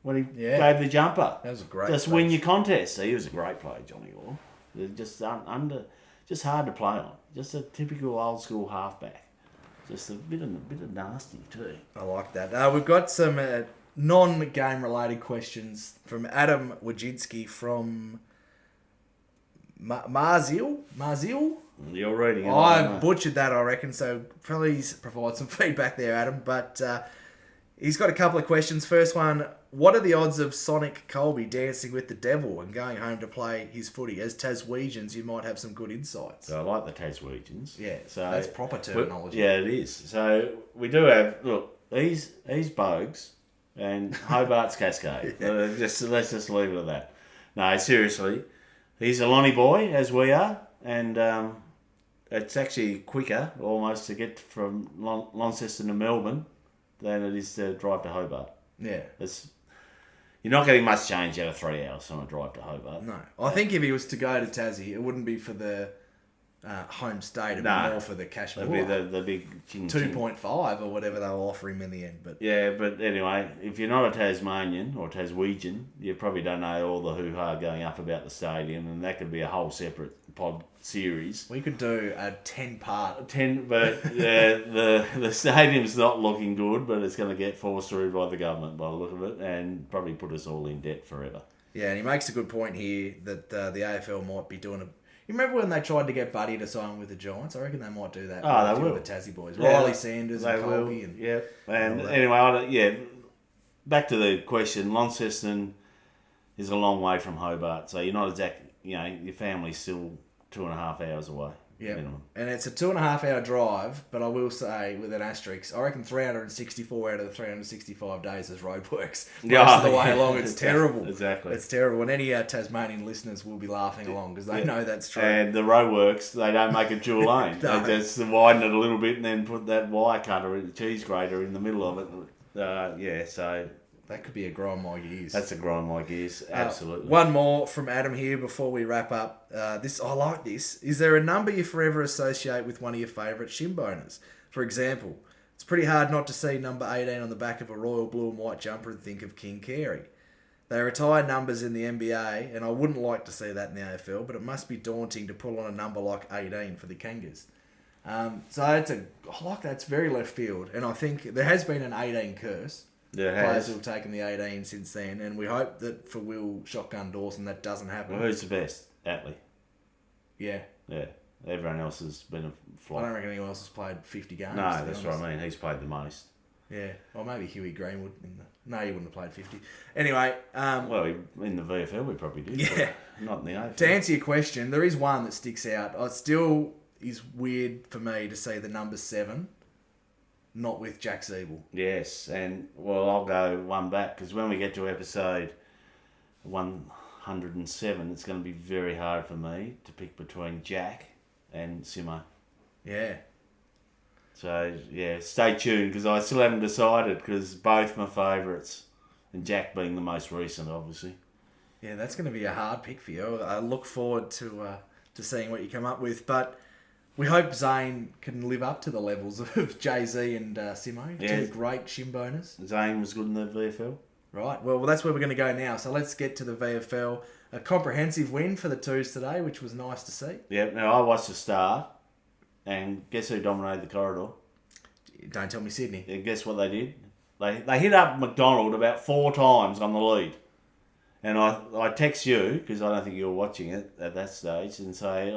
Speaker 4: when he gave the jumper?
Speaker 3: That was a great.
Speaker 4: Just win your contest. He was a great player, Johnny Law. They're just just hard to play on. Just a typical old school halfback. Just a bit of nasty too.
Speaker 3: I like that. We've got some non-game related questions from Adam Wojcicki from Marzil.
Speaker 4: You're reading it.
Speaker 3: I've butchered that, I reckon. So please provide some feedback there, Adam. But he's got a couple of questions. First one: what are the odds of Sonic Colby dancing with the devil and going home to play his footy? As Taswegians, you might have some good insights.
Speaker 4: So I like the Taswegians.
Speaker 3: Yeah,
Speaker 4: so
Speaker 3: that's proper terminology.
Speaker 4: Yeah, it is. So we do have he's Bogues and Hobart's Cascade. Let's just leave it at that. No, seriously, he's a Lonnie boy as we are, and it's actually quicker almost to get from Launceston to Melbourne than it is to drive to Hobart.
Speaker 3: Yeah.
Speaker 4: You're not getting much change out of 3 hours on a drive to Hobart.
Speaker 3: No. I think if he was to go to Tassie, it wouldn't be for the home state. It'd be more for the cash.
Speaker 4: It'd be the big
Speaker 3: 2.5 or whatever they will offer him in the end. But
Speaker 4: yeah, but anyway, if you're not a Tasmanian or Taswegian, you probably don't know all the hoo-ha going up about the stadium, and that could be a whole separate pod series.
Speaker 3: We could do a 10-part.
Speaker 4: But the stadium's not looking good, but it's going to get forced through by the government by the look of it, and probably put us all in debt forever.
Speaker 3: Yeah, and he makes a good point here that the AFL might be doing a... You remember when they tried to get Buddy to sign with the Giants? I reckon they might do that.
Speaker 4: Oh, they will.
Speaker 3: The Tassie boys.
Speaker 4: Yeah,
Speaker 3: Riley Sanders and Colby.
Speaker 4: And anyway, back to the question. Launceston is a long way from Hobart, so you're not exactly... your family's still 2.5 hours away.
Speaker 3: Yeah,
Speaker 4: minimum.
Speaker 3: And it's a 2.5-hour drive, but I will say, with an asterisk, I reckon 364 out of the 365 days is roadworks. Most of the way along, it's terrible.
Speaker 4: Exactly.
Speaker 3: It's terrible. And any Tasmanian listeners will be laughing along because they know that's true.
Speaker 4: And the roadworks, they don't make a dual lane.
Speaker 3: No.
Speaker 4: They just widen it a little bit and then put that wire cutter, cheese grater in the middle of it. So...
Speaker 3: That could be a grind my gears.
Speaker 4: That's a grind my gears, absolutely.
Speaker 3: One more from Adam here before we wrap up. I like this. Is there a number you forever associate with one of your favourite shimboners? For example, it's pretty hard not to see number 18 on the back of a royal blue and white jumper and think of King Carey. They retire numbers in the NBA, and I wouldn't like to see that in the AFL, but it must be daunting to pull on a number like 18 for the Kangas. So I like that. It's very left field, and I think there has been an 18 curse. Players who have taken the 18 since then, and we hope that for Will Shotgun Dawson that doesn't happen.
Speaker 4: Well, who's the best? Atlee.
Speaker 3: Yeah.
Speaker 4: Yeah. Everyone else has been a flop.
Speaker 3: I don't reckon anyone else has played 50 games.
Speaker 4: No, that's what I mean. He's played the most.
Speaker 3: Yeah. Or maybe Huey Greenwood. No, he wouldn't have played 50. Anyway.
Speaker 4: Well, in the VFL we probably did.
Speaker 3: Yeah.
Speaker 4: Not in the AFL.
Speaker 3: To answer your question, there is one that sticks out. It still is weird for me to see the number 7 not with Jack Siebel.
Speaker 4: Yes, and I'll go one back because when we get to episode 107, it's going to be very hard for me to pick between Jack and Simo.
Speaker 3: Yeah.
Speaker 4: So, stay tuned because I still haven't decided because both my favourites, and Jack being the most recent, obviously.
Speaker 3: Yeah, that's going to be a hard pick for you. I look forward to seeing what you come up with, but... We hope Zane can live up to the levels of Jay-Z and Simo, two great shimboners.
Speaker 4: Zane was good in the VFL.
Speaker 3: Right, well, that's where we're going to go now. So let's get to the VFL. A comprehensive win for the Twos today, which was nice to see.
Speaker 4: Yeah, now I watched the start, and guess who dominated the corridor?
Speaker 3: Don't tell me Sydney.
Speaker 4: And guess what they did? They hit up McDonald about 4 times on the lead. And I text you, because I don't think you were watching it at that stage, and say,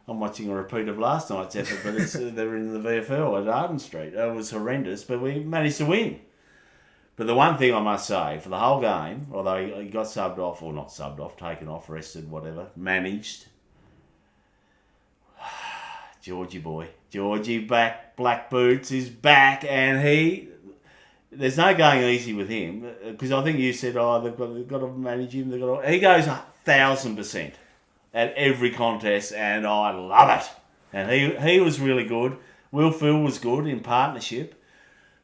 Speaker 4: I'm watching a repeat of last night's effort, but they're in the VFL at Arden Street. It was horrendous, but we managed to win. But the one thing I must say, for the whole game, although he got subbed off, or not subbed off, taken off, rested, whatever, managed. Georgie boy. Georgie back, black boots, is back, and there's no going easy with him, because I think you said, they've got to manage him. He goes 1,000%. at every contest, and I love it. And he was really good. Will Phil was good in partnership,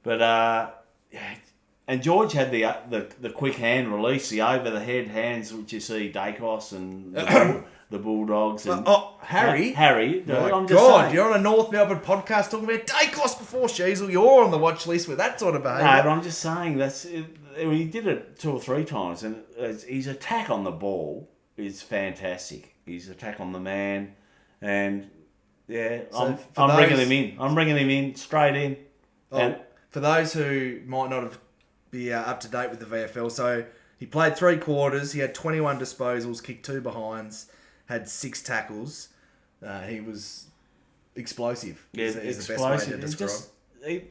Speaker 4: but and George had the quick hand release, the over the head hands which you see Dacos and the Bulldogs and
Speaker 3: Harry.
Speaker 4: No,
Speaker 3: My
Speaker 4: I'm just
Speaker 3: God,
Speaker 4: saying.
Speaker 3: you're on a North Melbourne podcast talking about Dacos before Sheasel. You're on the watch list with that sort of behaviour.
Speaker 4: No, but I'm just saying he did it 2 or 3 times, and his attack on the ball is fantastic. His attack on the man, and
Speaker 3: So
Speaker 4: I'm bringing him in. I'm bringing him in straight in. And
Speaker 3: For those who might not be up to date with the VFL, so he played 3 quarters. He had 21 disposals, kicked 2 behinds, had 6 tackles. He was explosive. Is the best way to describe.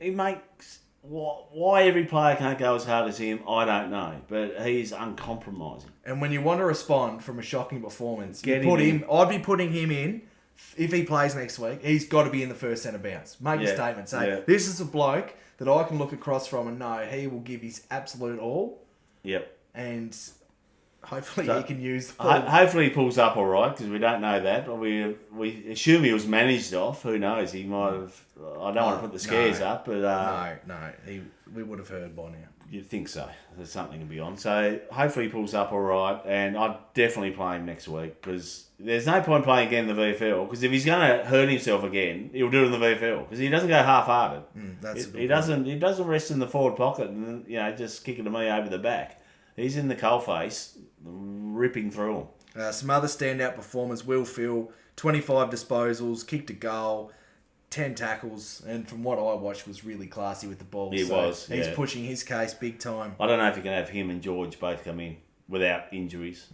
Speaker 4: He makes why every player can't go as hard as him. I don't know, but he's uncompromising.
Speaker 3: And when you want to respond from a shocking performance,
Speaker 4: Get
Speaker 3: you put
Speaker 4: him
Speaker 3: him. I'd be putting him in. If he plays next week, he's got to be in the first centre bounce. Make a statement. Say, this is a bloke that I can look across from and know he will give his absolute all.
Speaker 4: Yep.
Speaker 3: And hopefully he can use the ball.
Speaker 4: Hopefully he pulls up all right, because we don't know that. But we assume he was managed off. Who knows? He might have. I don't want to put the scares up, but
Speaker 3: we would have heard by now.
Speaker 4: You'd think so. There's something to be on. So hopefully he pulls up all right, and I'd definitely play him next week, because there's no point playing again in the VFL, because if he's going to hurt himself again, he'll do it in the VFL, because he doesn't go half-hearted. He doesn't rest in the forward pocket and just kick it to me over the back. He's in the coalface, ripping through them.
Speaker 3: Some other standout performers: Will Phil, 25 disposals, kicked a goal, 10 tackles, and from what I watched, was really classy with the ball. He's pushing his case big time.
Speaker 4: I don't know if you can have him and George both come in without injuries.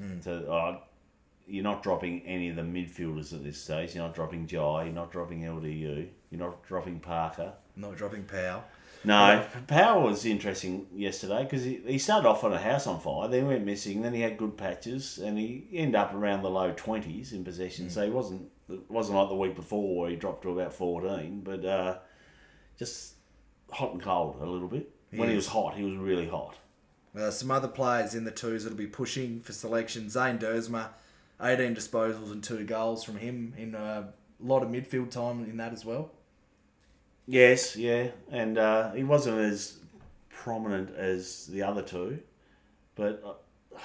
Speaker 4: You're not dropping any of the midfielders at this stage. You're not dropping Jai. You're not dropping LDU. You're not dropping Parker.
Speaker 3: Not dropping Powell.
Speaker 4: No, Powell was interesting yesterday, because he started off on a house on fire, then went missing, then he had good patches, and he ended up around the low 20s in possession. So it wasn't like the week before where he dropped to about 14, but just hot and cold a little bit. When he was hot, he was really hot.
Speaker 3: Some other players in the twos that'll be pushing for selection: Zane Dersma, 18 disposals and 2 goals from him in a lot of midfield time in that as well.
Speaker 4: Yes, yeah, and he wasn't as prominent as the other 2, but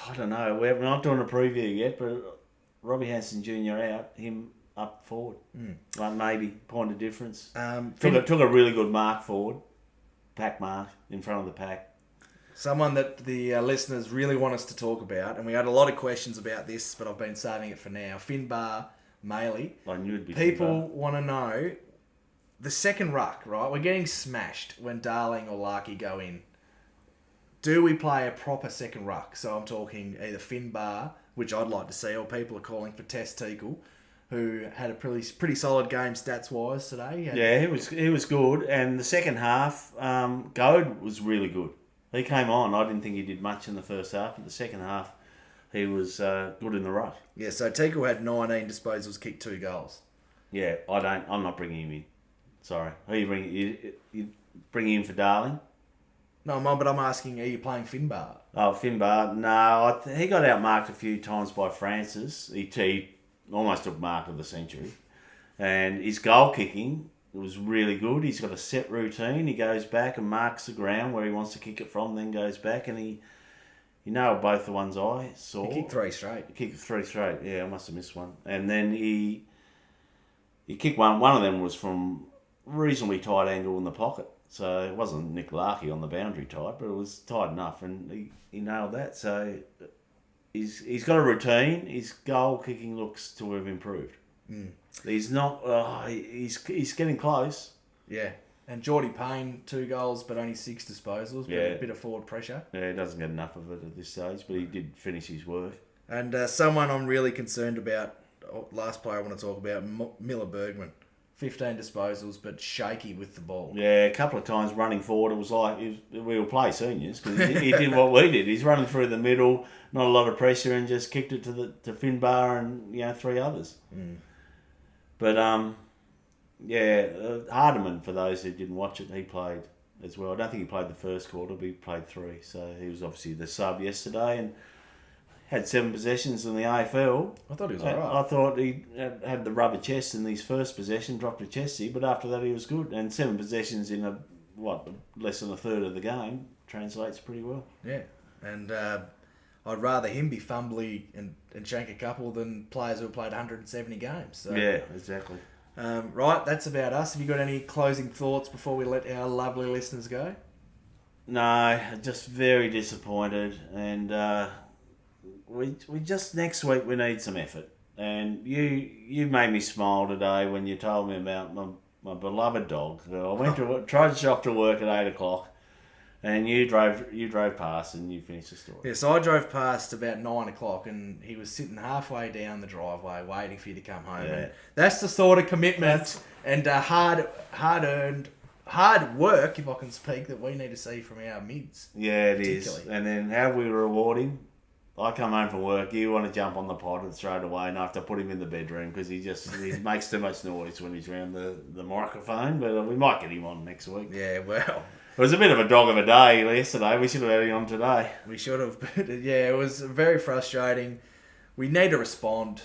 Speaker 4: I don't know. We're not doing a preview yet, but Robbie Hanson Jr. out, him up forward. Like maybe point of difference. Took a really good mark forward, pack mark in front of the pack. Someone
Speaker 3: that the listeners really want us to talk about, and we had a lot of questions about this, but I've been saving it for now. Finbar Maley.
Speaker 4: I knew it'd be
Speaker 3: People want to know the second ruck, right? We're getting smashed when Darling or Larky go in. Do we play a proper second ruck? So I'm talking either Finbar, which I'd like to see, or people are calling for Tess Teakle, who had a pretty solid game stats-wise today.
Speaker 4: He was good, and the second half, Goad was really good. He came on. I didn't think he did much in the first half, but the second half, he was good in the ruck.
Speaker 3: Yeah, so Teakle had 19 disposals, kicked 2 goals.
Speaker 4: Yeah, I'm not bringing him in. Sorry. Who you bring him for Darling?
Speaker 3: No, Mum, but I'm asking, are you playing Finbar?
Speaker 4: Oh, Finbar. No, he got outmarked a few times by Francis. He almost took mark of the century. And his goal kicking was really good. He's got a set routine. He goes back and marks the ground where he wants to kick it from, then goes back, and he nailed both the ones I saw.
Speaker 3: He kicked 3 straight.
Speaker 4: He kicked 3 straight. Yeah, I must have missed one. And then he kicked one. One of them was from reasonably tight angle in the pocket. So it wasn't Nick Larky on the boundary tight, but it was tight enough, and he nailed that. So he's got a routine. His goal kicking looks to have improved. He's not. He's getting close.
Speaker 3: Yeah, and Geordie Payne 2 goals, but only 6 disposals. But a bit of forward pressure.
Speaker 4: Yeah, he doesn't get enough of it at this stage, but he did finish his work.
Speaker 3: And someone I'm really concerned about. Last player I want to talk about, Miller Bergman. 15 disposals, but shaky with the ball.
Speaker 4: Yeah, a couple of times running forward, it was like we were play seniors, because he did what we did. He's running through the middle, not a lot of pressure, and just kicked it to Finbar and 3 others. But Hardiman, for those who didn't watch it, he played as well. I don't think he played the first quarter, but he played 3, so he was obviously the sub yesterday, and had 7 possessions in the AFL.
Speaker 3: I thought he was
Speaker 4: I
Speaker 3: alright.
Speaker 4: thought he had the rubber chest in his first possession, dropped a chesty, but after that he was good. And 7 possessions in less than a third of the game translates pretty well.
Speaker 3: Yeah, and I'd rather him be fumbly and shank a couple than players who have played 170 games. So,
Speaker 4: Yeah, exactly.
Speaker 3: right, that's about us. Have you got any closing thoughts before we let our lovely listeners go?
Speaker 4: No, just very disappointed, and we just next week we need some effort. And you made me smile today when you told me about my beloved dog. I went to trudged off to work at 8:00, and you drove past and you finished the story.
Speaker 3: Yeah, so I drove past about 9 o'clock and he was sitting halfway down the driveway waiting for you to come home.
Speaker 4: Yeah.
Speaker 3: And that's the sort of commitment and hard-earned, hard work, if I can speak, that we need to see from our mids.
Speaker 4: Yeah, it is.
Speaker 3: Particularly.
Speaker 4: And then how we reward him. I come home from work, you want to jump on the pod and throw it away, and I have to put him in the bedroom because he makes too much noise when he's around the microphone. But we might get him on next week.
Speaker 3: Yeah, well,
Speaker 4: It was a bit of a dog of a day yesterday. We should have had him on today.
Speaker 3: we should have. But yeah, it was very frustrating. We need to respond.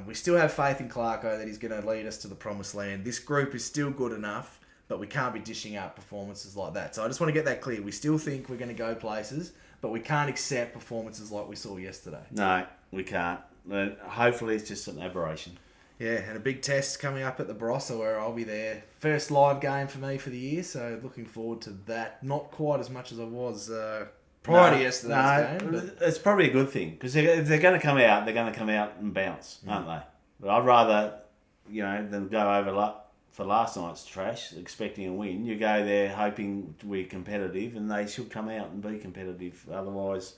Speaker 3: We still have faith in Clarko that he's going to lead us to the promised land. This group is still good enough, but we can't be dishing out performances like that. So I just want to get that clear. We still think we're going to go places, but we can't accept performances like we saw yesterday.
Speaker 4: No, we can't. Hopefully it's just an aberration.
Speaker 3: Yeah, and a big test coming up at the Barossa where I'll be there. First live game for me for the year, so looking forward to that. Not quite as much as I was prior to yesterday's game. But
Speaker 4: It's probably a good thing because if they're going to come out, they're going to come out and bounce, aren't they? But I'd rather, than go over for last night's trash, expecting a win. You go there hoping we're competitive, and they should come out and be competitive. Otherwise,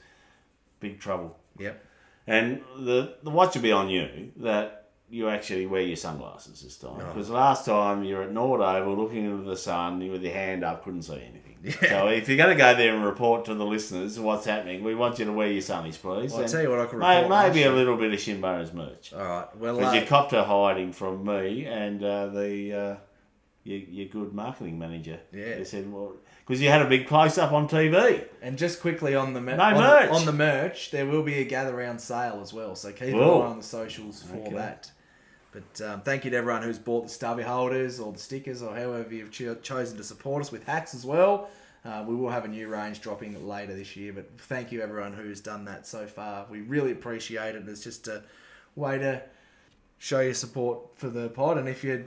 Speaker 4: big trouble.
Speaker 3: Yep.
Speaker 4: And the watch will be on you that you actually wear your sunglasses this time. Because last time you were at Nord Oval looking into the sun with your hand up, couldn't see anything.
Speaker 3: Yeah.
Speaker 4: So if you're going to go there and report to the listeners what's happening, we want you to wear your sunnies, please.
Speaker 3: Well, I'll tell you what I can report.
Speaker 4: Maybe a little bit of Shinbone's merch.
Speaker 3: All right. Well,
Speaker 4: Because you copped a hiding from me and your good marketing manager.
Speaker 3: Yeah.
Speaker 4: They said, well, because you had a big close-up on TV.
Speaker 3: and just quickly on the
Speaker 4: merch.
Speaker 3: on the merch, there will be a gather round sale as well. So keep an eye
Speaker 4: Whoa.
Speaker 3: on the socials for
Speaker 4: Okay.
Speaker 3: that. But thank you to everyone who's bought the stubby holders or the stickers or however you've chosen to support us with hats as well. We will have a new range dropping later this year, but thank you everyone who's done that so far. We really appreciate it. It's just a way to show your support for the pod. And if you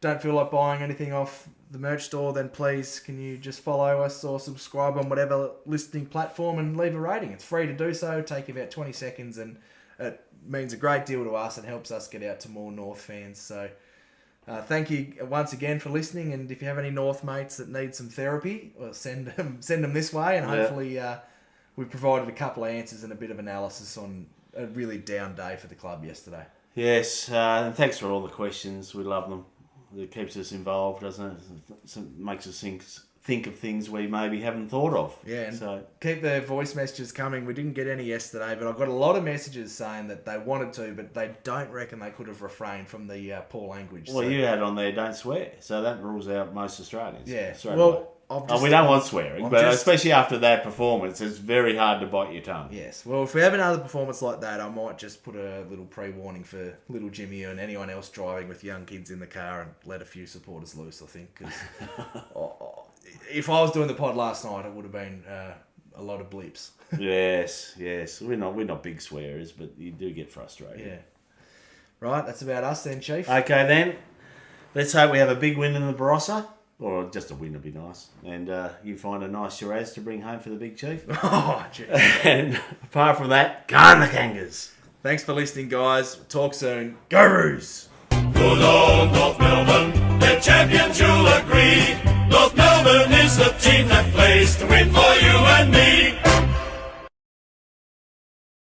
Speaker 3: don't feel like buying anything off the merch store, then please can you just follow us or subscribe on whatever listening platform and leave a rating. It's free to do so. Take about 20 seconds and it means a great deal to us and helps us get out to more North fans. So thank you once again for listening, and if you have any North mates that need some therapy, well, send them this way, and hopefully we provided a couple of answers and a bit of analysis on a really down day for the club yesterday.
Speaker 4: Yes, and thanks for all the questions. We love them. It keeps us involved, doesn't it? It makes us think of things we maybe haven't thought of.
Speaker 3: Yeah, and
Speaker 4: So
Speaker 3: keep the voice messages coming. We didn't get any yesterday, but I got a lot of messages saying that they wanted to, but they don't reckon they could have refrained from the poor language.
Speaker 4: well, you had on there don't swear, so that rules out most Australians.
Speaker 3: Yeah.
Speaker 4: straight
Speaker 3: Well,
Speaker 4: away.
Speaker 3: I've just,
Speaker 4: we don't want swearing,
Speaker 3: I've
Speaker 4: but
Speaker 3: just-
Speaker 4: especially after that performance, it's very hard to bite your tongue.
Speaker 3: Yes. Well, if we have another performance like that, I might just put a little pre-warning for little Jimmy and anyone else driving with young kids in the car and let a few supporters loose, I think. 'Cause if I was doing the pod last night, it would have been a lot of blips.
Speaker 4: Yes. We're not big swearers, but you do get frustrated.
Speaker 3: Yeah. Right, that's about us then, Chief.
Speaker 4: Okay then, let's hope we have a big win in the Barossa. Or just a win would be nice. And you find a nice Shiraz to bring home for the big chief.
Speaker 3: Oh, gee.
Speaker 4: And apart from that, go on the Kangas.
Speaker 3: Thanks for listening, guys. Talk soon. Go Roos!
Speaker 1: Good old North Melbourne, the champions you'll agree. North Melbourne is the team that plays to win for